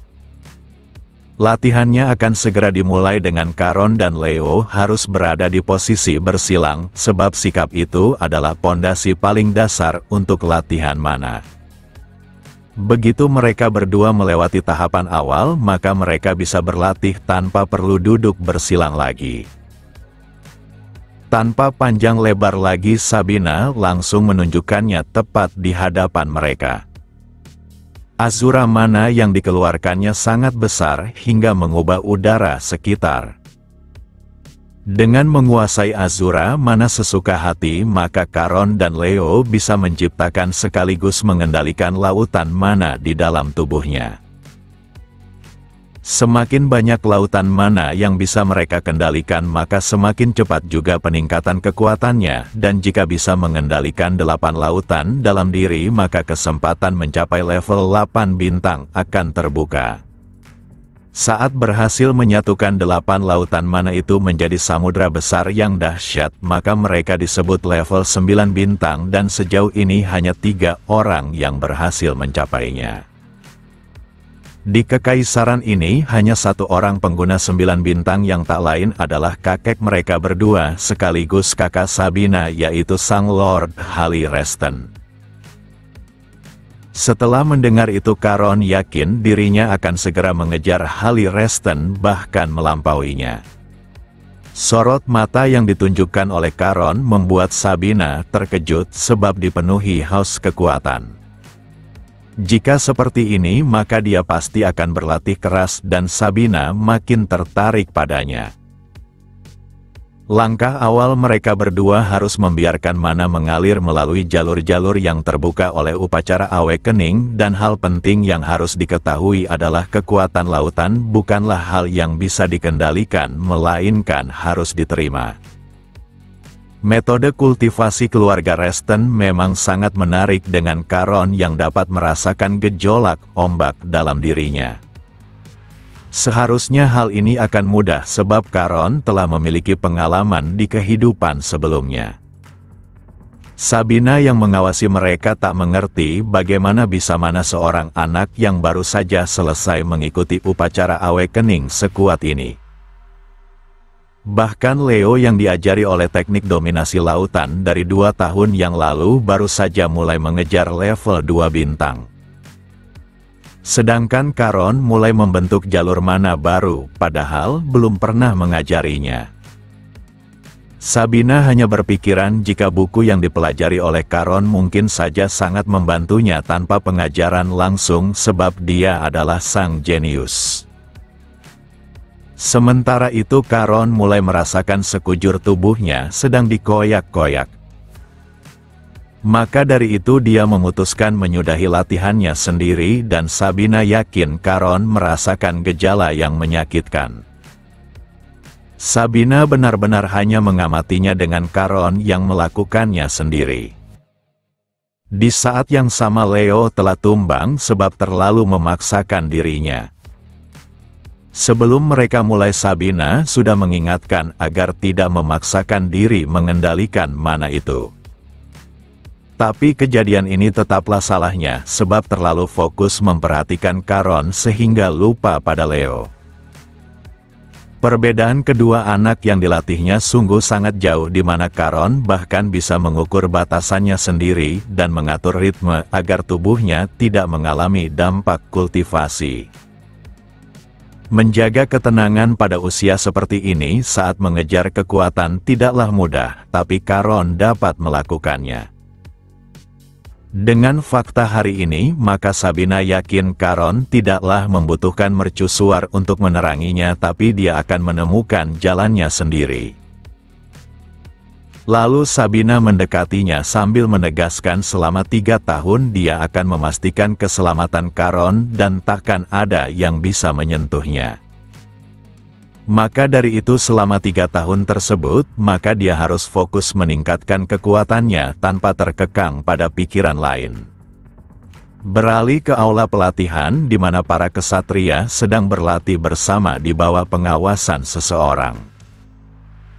Latihannya akan segera dimulai dengan Caron dan Leo harus berada di posisi bersilang, sebab sikap itu adalah pondasi paling dasar untuk latihan mana. Begitu mereka berdua melewati tahapan awal, maka mereka bisa berlatih tanpa perlu duduk bersilang lagi. Tanpa panjang lebar lagi, Sabina langsung menunjukkannya tepat di hadapan mereka. Azura mana yang dikeluarkannya sangat besar hingga mengubah udara sekitar. Dengan menguasai Azura mana sesuka hati, maka Caron dan Leo bisa menciptakan sekaligus mengendalikan lautan mana di dalam tubuhnya. Semakin banyak lautan mana yang bisa mereka kendalikan, maka semakin cepat juga peningkatan kekuatannya, dan jika bisa mengendalikan 8 lautan dalam diri, maka kesempatan mencapai level 8 bintang akan terbuka. Saat berhasil menyatukan 8 lautan mana itu menjadi samudra besar yang dahsyat, maka mereka disebut level 9 bintang, dan sejauh ini hanya 3 orang yang berhasil mencapainya. Di kekaisaran ini hanya 1 orang pengguna 9 bintang, yang tak lain adalah kakek mereka berdua sekaligus kakak Sabina, yaitu Sang Lord Halirestan. Setelah mendengar itu, Karon yakin dirinya akan segera mengejar Halirestan, bahkan melampauinya. Sorot mata yang ditunjukkan oleh Karon membuat Sabina terkejut sebab dipenuhi haus kekuatan. Jika seperti ini, maka dia pasti akan berlatih keras, dan Sabina makin tertarik padanya. Langkah awal mereka berdua harus membiarkan mana mengalir melalui jalur-jalur yang terbuka oleh upacara awakening, dan hal penting yang harus diketahui adalah kekuatan lautan bukanlah hal yang bisa dikendalikan, melainkan harus diterima. Metode kultivasi keluarga Restan memang sangat menarik dengan Karon yang dapat merasakan gejolak ombak dalam dirinya. Seharusnya hal ini akan mudah sebab Karon telah memiliki pengalaman di kehidupan sebelumnya. Sabina yang mengawasi mereka tak mengerti bagaimana bisa mana seorang anak yang baru saja selesai mengikuti upacara awakening sekuat ini. Bahkan Leo yang diajari oleh teknik dominasi lautan dari 2 tahun yang lalu baru saja mulai mengejar level 2 bintang. Sedangkan Karon mulai membentuk jalur mana baru, padahal belum pernah mengajarinya. Sabina hanya berpikiran jika buku yang dipelajari oleh Karon mungkin saja sangat membantunya tanpa pengajaran langsung sebab dia adalah sang jenius. Sementara itu Karon mulai merasakan sekujur tubuhnya sedang dikoyak-koyak. Maka dari itu dia memutuskan menyudahi latihannya sendiri, dan Sabina yakin Karon merasakan gejala yang menyakitkan. Sabina benar-benar hanya mengamatinya dengan Karon yang melakukannya sendiri. Di saat yang sama Leo telah tumbang sebab terlalu memaksakan dirinya. Sebelum mereka mulai, Sabina sudah mengingatkan agar tidak memaksakan diri mengendalikan mana itu. Tapi kejadian ini tetaplah salahnya sebab terlalu fokus memperhatikan Karon sehingga lupa pada Leo. Perbedaan kedua anak yang dilatihnya sungguh sangat jauh, di mana Karon bahkan bisa mengukur batasannya sendiri dan mengatur ritme agar tubuhnya tidak mengalami dampak kultivasi. Menjaga ketenangan pada usia seperti ini saat mengejar kekuatan tidaklah mudah, tapi Karon dapat melakukannya. Dengan fakta hari ini, maka Sabina yakin Karon tidaklah membutuhkan mercusuar untuk meneranginya, tapi dia akan menemukan jalannya sendiri. Lalu Sabina mendekatinya sambil menegaskan selama 3 tahun dia akan memastikan keselamatan Karon dan takkan ada yang bisa menyentuhnya. Maka dari itu selama 3 tahun tersebut, maka dia harus fokus meningkatkan kekuatannya tanpa terkekang pada pikiran lain. Beralih ke aula pelatihan di mana para kesatria sedang berlatih bersama di bawah pengawasan seseorang.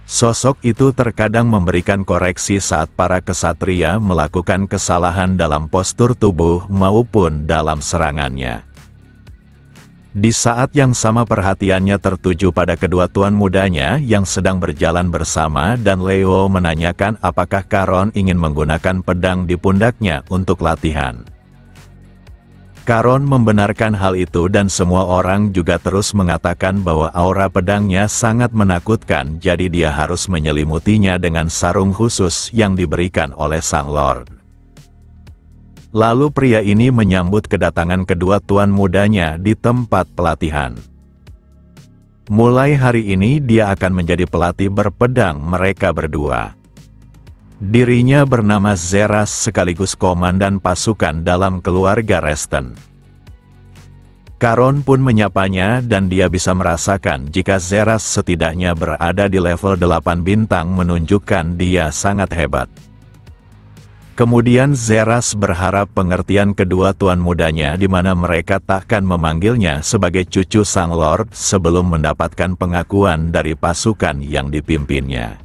Sosok itu terkadang memberikan koreksi saat para kesatria melakukan kesalahan dalam postur tubuh maupun dalam serangannya. Di saat yang sama perhatiannya tertuju pada kedua tuan mudanya yang sedang berjalan bersama, dan Leo menanyakan apakah Karon ingin menggunakan pedang di pundaknya untuk latihan. Karon membenarkan hal itu dan semua orang juga terus mengatakan bahwa aura pedangnya sangat menakutkan, jadi dia harus menyelimutinya dengan sarung khusus yang diberikan oleh Sang Lord. Lalu pria ini menyambut kedatangan kedua tuan mudanya di tempat pelatihan. Mulai hari ini dia akan menjadi pelatih berpedang mereka berdua. Dirinya bernama Zeras sekaligus komandan pasukan dalam keluarga Restan. Caron pun menyapanya dan dia bisa merasakan jika Zeras setidaknya berada di level 8 bintang menunjukkan dia sangat hebat. Kemudian Zeras berharap pengertian kedua tuan mudanya di mana mereka takkan memanggilnya sebagai cucu Sang Lord sebelum mendapatkan pengakuan dari pasukan yang dipimpinnya.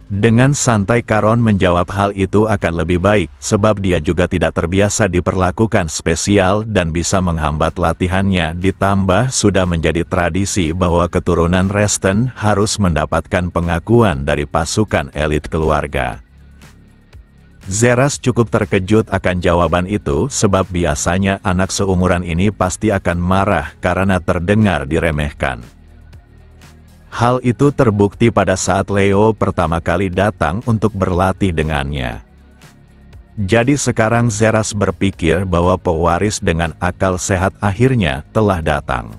Dengan santai Caron menjawab hal itu akan lebih baik, sebab dia juga tidak terbiasa diperlakukan spesial dan bisa menghambat latihannya, ditambah sudah menjadi tradisi bahwa keturunan Reston harus mendapatkan pengakuan dari pasukan elit keluarga. Zeras cukup terkejut akan jawaban itu sebab biasanya anak seumuran ini pasti akan marah karena terdengar diremehkan. Hal itu terbukti pada saat Leo pertama kali datang untuk berlatih dengannya. Jadi sekarang Zeras berpikir bahwa pewaris dengan akal sehat akhirnya telah datang.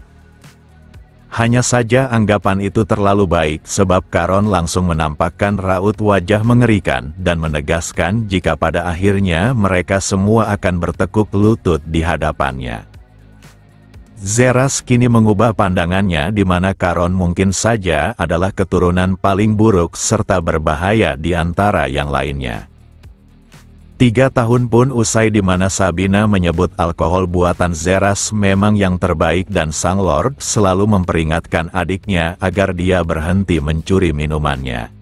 Hanya saja anggapan itu terlalu baik sebab Caron langsung menampakkan raut wajah mengerikan dan menegaskan jika pada akhirnya mereka semua akan bertekuk lutut di hadapannya. Zeras kini mengubah pandangannya di mana Caron mungkin saja adalah keturunan paling buruk serta berbahaya di antara yang lainnya. 3 tahun pun usai di mana Sabina menyebut alkohol buatan Zeras memang yang terbaik dan Sang Lord selalu memperingatkan adiknya agar dia berhenti mencuri minumannya.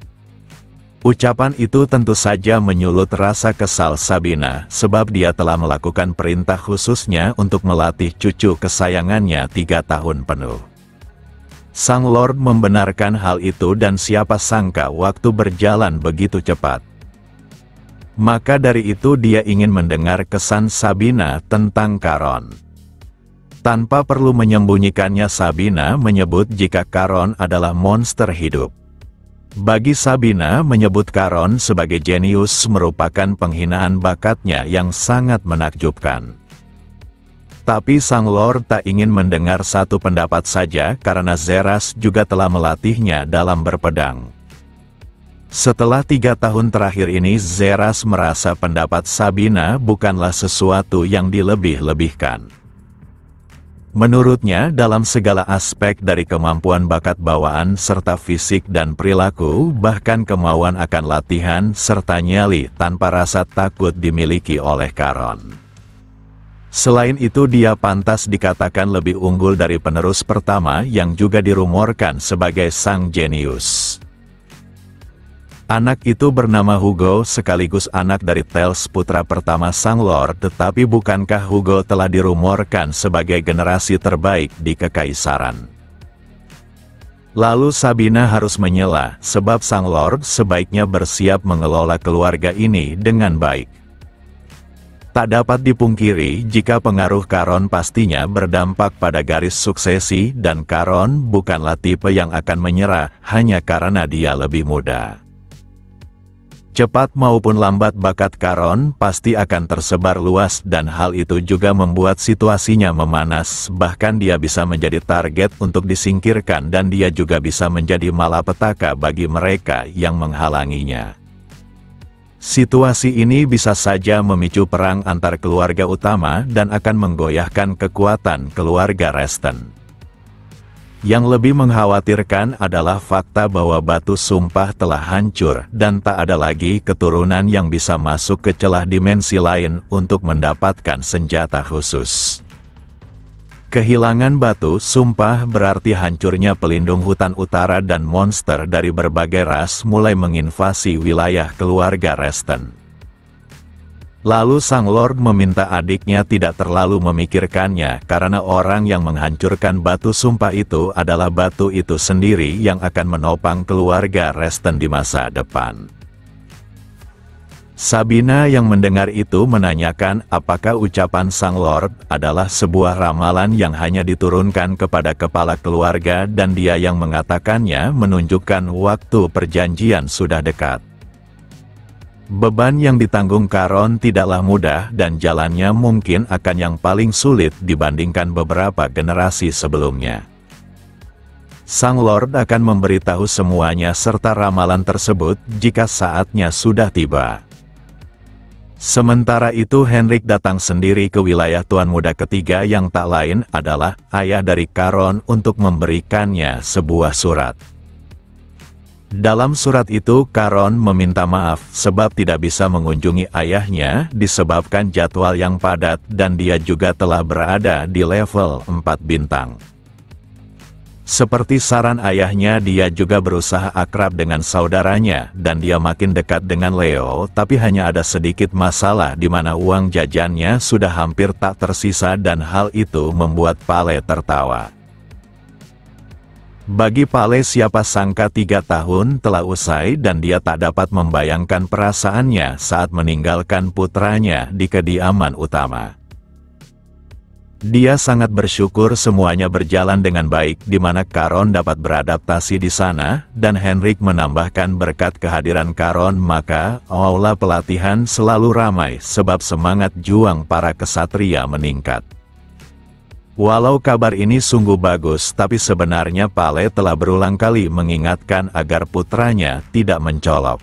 Ucapan itu tentu saja menyulut rasa kesal Sabina sebab dia telah melakukan perintah khususnya untuk melatih cucu kesayangannya 3 tahun penuh. Sang Lord membenarkan hal itu dan siapa sangka waktu berjalan begitu cepat. Maka dari itu dia ingin mendengar kesan Sabina tentang Caron. Tanpa perlu menyembunyikannya Sabina menyebut jika Caron adalah monster hidup. Bagi Sabina menyebut Caron sebagai jenius merupakan penghinaan bakatnya yang sangat menakjubkan. Tapi Sang Lord tak ingin mendengar satu pendapat saja karena Zeras juga telah melatihnya dalam berpedang. Setelah 3 tahun terakhir ini Zeras merasa pendapat Sabina bukanlah sesuatu yang dilebih-lebihkan. Menurutnya dalam segala aspek dari kemampuan bakat bawaan serta fisik dan perilaku bahkan kemauan akan latihan serta nyali tanpa rasa takut dimiliki oleh Caron. Selain itu dia pantas dikatakan lebih unggul dari penerus pertama yang juga dirumorkan sebagai sang jenius. Anak itu bernama Hugo sekaligus anak dari Tels putra pertama Sang Lord, tetapi bukankah Hugo telah dirumorkan sebagai generasi terbaik di Kekaisaran? Lalu Sabina harus menyela sebab Sang Lord sebaiknya bersiap mengelola keluarga ini dengan baik. Tak dapat dipungkiri jika pengaruh Caron pastinya berdampak pada garis suksesi dan Caron bukanlah tipe yang akan menyerah hanya karena dia lebih muda. Cepat maupun lambat bakat Caron pasti akan tersebar luas dan hal itu juga membuat situasinya memanas, bahkan dia bisa menjadi target untuk disingkirkan dan dia juga bisa menjadi malapetaka bagi mereka yang menghalanginya. Situasi ini bisa saja memicu perang antar keluarga utama dan akan menggoyahkan kekuatan keluarga Reston. Yang lebih mengkhawatirkan adalah fakta bahwa batu sumpah telah hancur dan tak ada lagi keturunan yang bisa masuk ke celah dimensi lain untuk mendapatkan senjata khusus. Kehilangan batu sumpah berarti hancurnya pelindung hutan utara dan monster dari berbagai ras mulai menginvasi wilayah keluarga Reston. Lalu Sang Lord meminta adiknya tidak terlalu memikirkannya karena orang yang menghancurkan batu sumpah itu adalah batu itu sendiri yang akan menopang keluarga Reston di masa depan. Sabina yang mendengar itu menanyakan apakah ucapan Sang Lord adalah sebuah ramalan yang hanya diturunkan kepada kepala keluarga dan dia yang mengatakannya menunjukkan waktu perjanjian sudah dekat. Beban yang ditanggung Caron tidaklah mudah dan jalannya mungkin akan yang paling sulit dibandingkan beberapa generasi sebelumnya. Sang Lord akan memberitahu semuanya serta ramalan tersebut jika saatnya sudah tiba. Sementara itu Henrik datang sendiri ke wilayah tuan muda ketiga yang tak lain adalah ayah dari Caron untuk memberikannya sebuah surat. Dalam surat itu Caron meminta maaf sebab tidak bisa mengunjungi ayahnya disebabkan jadwal yang padat dan dia juga telah berada di level 4 bintang. Seperti saran ayahnya, dia juga berusaha akrab dengan saudaranya dan dia makin dekat dengan Leo, tapi hanya ada sedikit masalah di mana uang jajannya sudah hampir tak tersisa dan hal itu membuat Pale tertawa. Bagi Pale siapa sangka 3 tahun telah usai dan dia tak dapat membayangkan perasaannya saat meninggalkan putranya di kediaman utama. Dia sangat bersyukur semuanya berjalan dengan baik di mana Caron dapat beradaptasi di sana, dan Henrik menambahkan berkat kehadiran Caron maka aula pelatihan selalu ramai sebab semangat juang para kesatria meningkat. Walau kabar ini sungguh bagus, tapi sebenarnya Pale telah berulang kali mengingatkan agar putranya tidak mencolok.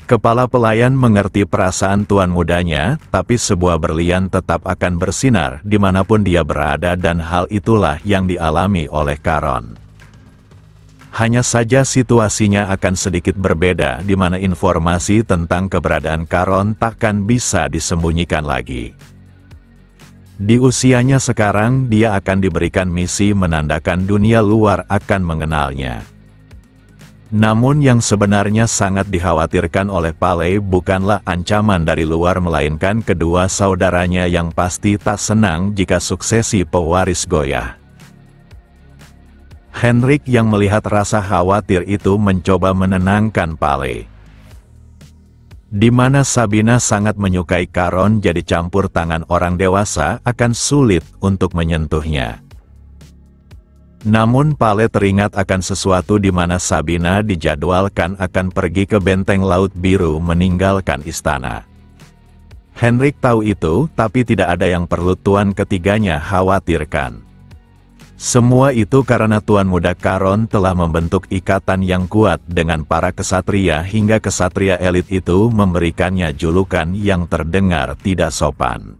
Kepala pelayan mengerti perasaan tuan mudanya, tapi sebuah berlian tetap akan bersinar dimanapun dia berada dan hal itulah yang dialami oleh Caron. Hanya saja situasinya akan sedikit berbeda di mana informasi tentang keberadaan Caron takkan bisa disembunyikan lagi. Di usianya sekarang dia akan diberikan misi menandakan dunia luar akan mengenalnya. Namun yang sebenarnya sangat dikhawatirkan oleh Pale bukanlah ancaman dari luar melainkan kedua saudaranya yang pasti tak senang jika suksesi pewaris goyah. Henrik yang melihat rasa khawatir itu mencoba menenangkan Pale. Di mana Sabina sangat menyukai Caron, jadi campur tangan orang dewasa akan sulit untuk menyentuhnya. Namun Pale teringat akan sesuatu di mana Sabina dijadwalkan akan pergi ke benteng Laut Biru meninggalkan istana. Henrik tahu itu, tapi tidak ada yang perlu tuan ketiganya khawatirkan. Semua itu karena tuan muda Caron telah membentuk ikatan yang kuat dengan para kesatria hingga kesatria elit itu memberikannya julukan yang terdengar tidak sopan.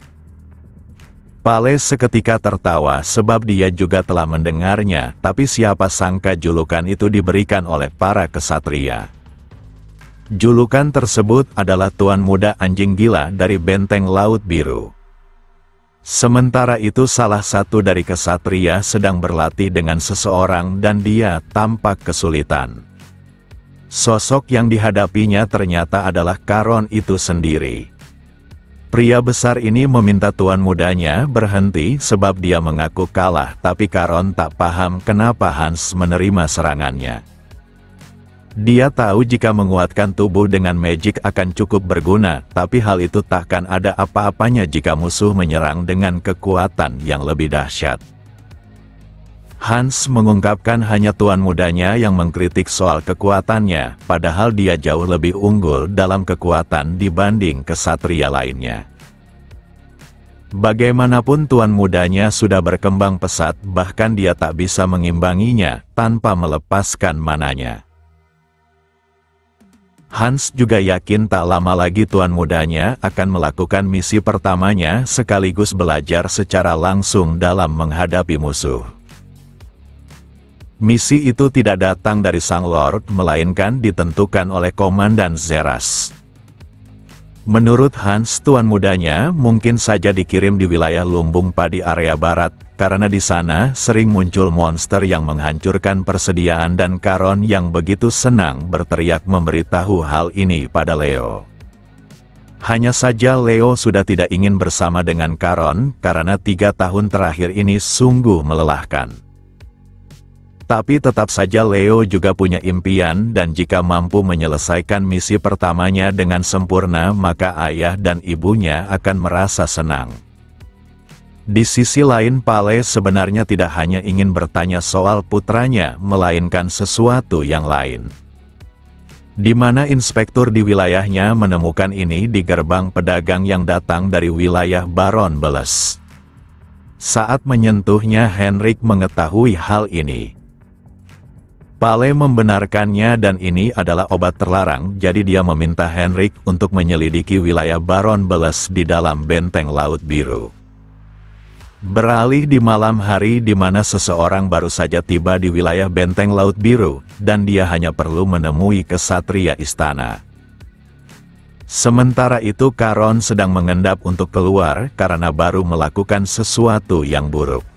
Pale seketika tertawa sebab dia juga telah mendengarnya, tapi siapa sangka julukan itu diberikan oleh para kesatria. Julukan tersebut adalah Tuan Muda Anjing Gila dari Benteng Laut Biru. Sementara itu salah satu dari kesatria sedang berlatih dengan seseorang dan dia tampak kesulitan. Sosok yang dihadapinya ternyata adalah Caron itu sendiri. Pria besar ini meminta tuan mudanya berhenti sebab dia mengaku kalah, tapi Caron tak paham kenapa Hans menerima serangannya. Dia tahu jika menguatkan tubuh dengan magic akan cukup berguna, tapi hal itu takkan ada apa-apanya jika musuh menyerang dengan kekuatan yang lebih dahsyat. Hans mengungkapkan hanya tuan mudanya yang mengkritik soal kekuatannya, padahal dia jauh lebih unggul dalam kekuatan dibanding kesatria lainnya. Bagaimanapun tuan mudanya sudah berkembang pesat, bahkan dia tak bisa mengimbanginya tanpa melepaskan mananya. Hans juga yakin tak lama lagi tuan mudanya akan melakukan misi pertamanya sekaligus belajar secara langsung dalam menghadapi musuh. Misi itu tidak datang dari Sang Lord, melainkan ditentukan oleh Komandan Zeras. Menurut Hans, tuan mudanya mungkin saja dikirim di wilayah lumbung padi area barat, karena di sana sering muncul monster yang menghancurkan persediaan dan Caron yang begitu senang berteriak memberitahu hal ini pada Leo. Hanya saja Leo sudah tidak ingin bersama dengan Caron, karena 3 tahun terakhir ini sungguh melelahkan. Tapi tetap saja Leo juga punya impian dan jika mampu menyelesaikan misi pertamanya dengan sempurna maka ayah dan ibunya akan merasa senang. Di sisi lain Pale sebenarnya tidak hanya ingin bertanya soal putranya melainkan sesuatu yang lain. Di mana inspektur di wilayahnya menemukan ini di gerbang pedagang yang datang dari wilayah Baron Beles. Saat menyentuhnya Henrik mengetahui hal ini. Pale membenarkannya dan ini adalah obat terlarang, jadi dia meminta Henrik untuk menyelidiki wilayah Baron Beles di dalam benteng Laut Biru. Beralih di malam hari di mana seseorang baru saja tiba di wilayah benteng Laut Biru, dan dia hanya perlu menemui kesatria istana. Sementara itu Karon sedang mengendap untuk keluar karena baru melakukan sesuatu yang buruk.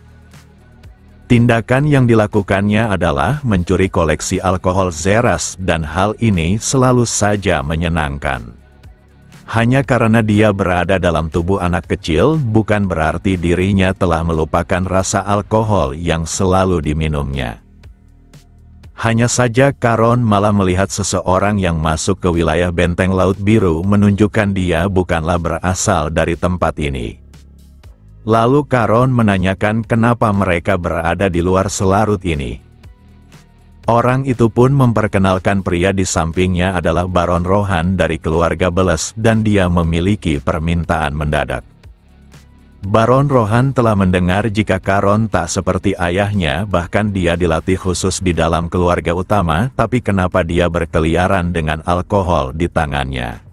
Tindakan yang dilakukannya adalah mencuri koleksi alkohol Zeras dan hal ini selalu saja menyenangkan. Hanya karena dia berada dalam tubuh anak kecil bukan berarti dirinya telah melupakan rasa alkohol yang selalu diminumnya. Hanya saja Karon malah melihat seseorang yang masuk ke wilayah benteng Laut Biru menunjukkan dia bukanlah berasal dari tempat ini. Lalu Karon menanyakan kenapa mereka berada di luar selarut ini. Orang itu pun memperkenalkan pria di sampingnya adalah Baron Rohan dari keluarga Beles dan dia memiliki permintaan mendadak. Baron Rohan telah mendengar jika Karon tak seperti ayahnya, bahkan dia dilatih khusus di dalam keluarga utama, tapi kenapa dia berkeliaran dengan alkohol di tangannya.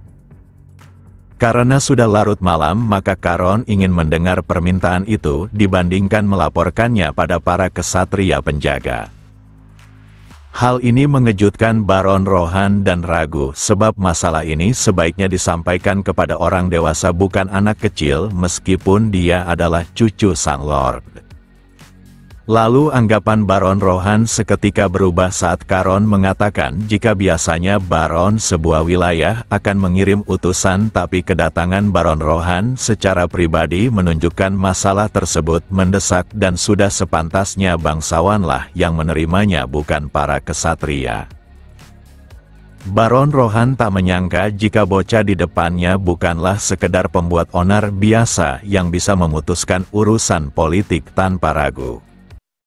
Karena sudah larut malam, maka Karon ingin mendengar permintaan itu dibandingkan melaporkannya pada para kesatria penjaga. Hal ini mengejutkan Baron Rohan dan ragu, sebab masalah ini sebaiknya disampaikan kepada orang dewasa bukan anak kecil meskipun dia adalah cucu sang Lord. Lalu anggapan Baron Rohan seketika berubah saat Karon mengatakan jika biasanya Baron sebuah wilayah akan mengirim utusan, tapi kedatangan Baron Rohan secara pribadi menunjukkan masalah tersebut mendesak dan sudah sepantasnya bangsawanlah yang menerimanya bukan para kesatria. Baron Rohan tak menyangka jika bocah di depannya bukanlah sekedar pembuat onar biasa yang bisa memutuskan urusan politik tanpa ragu.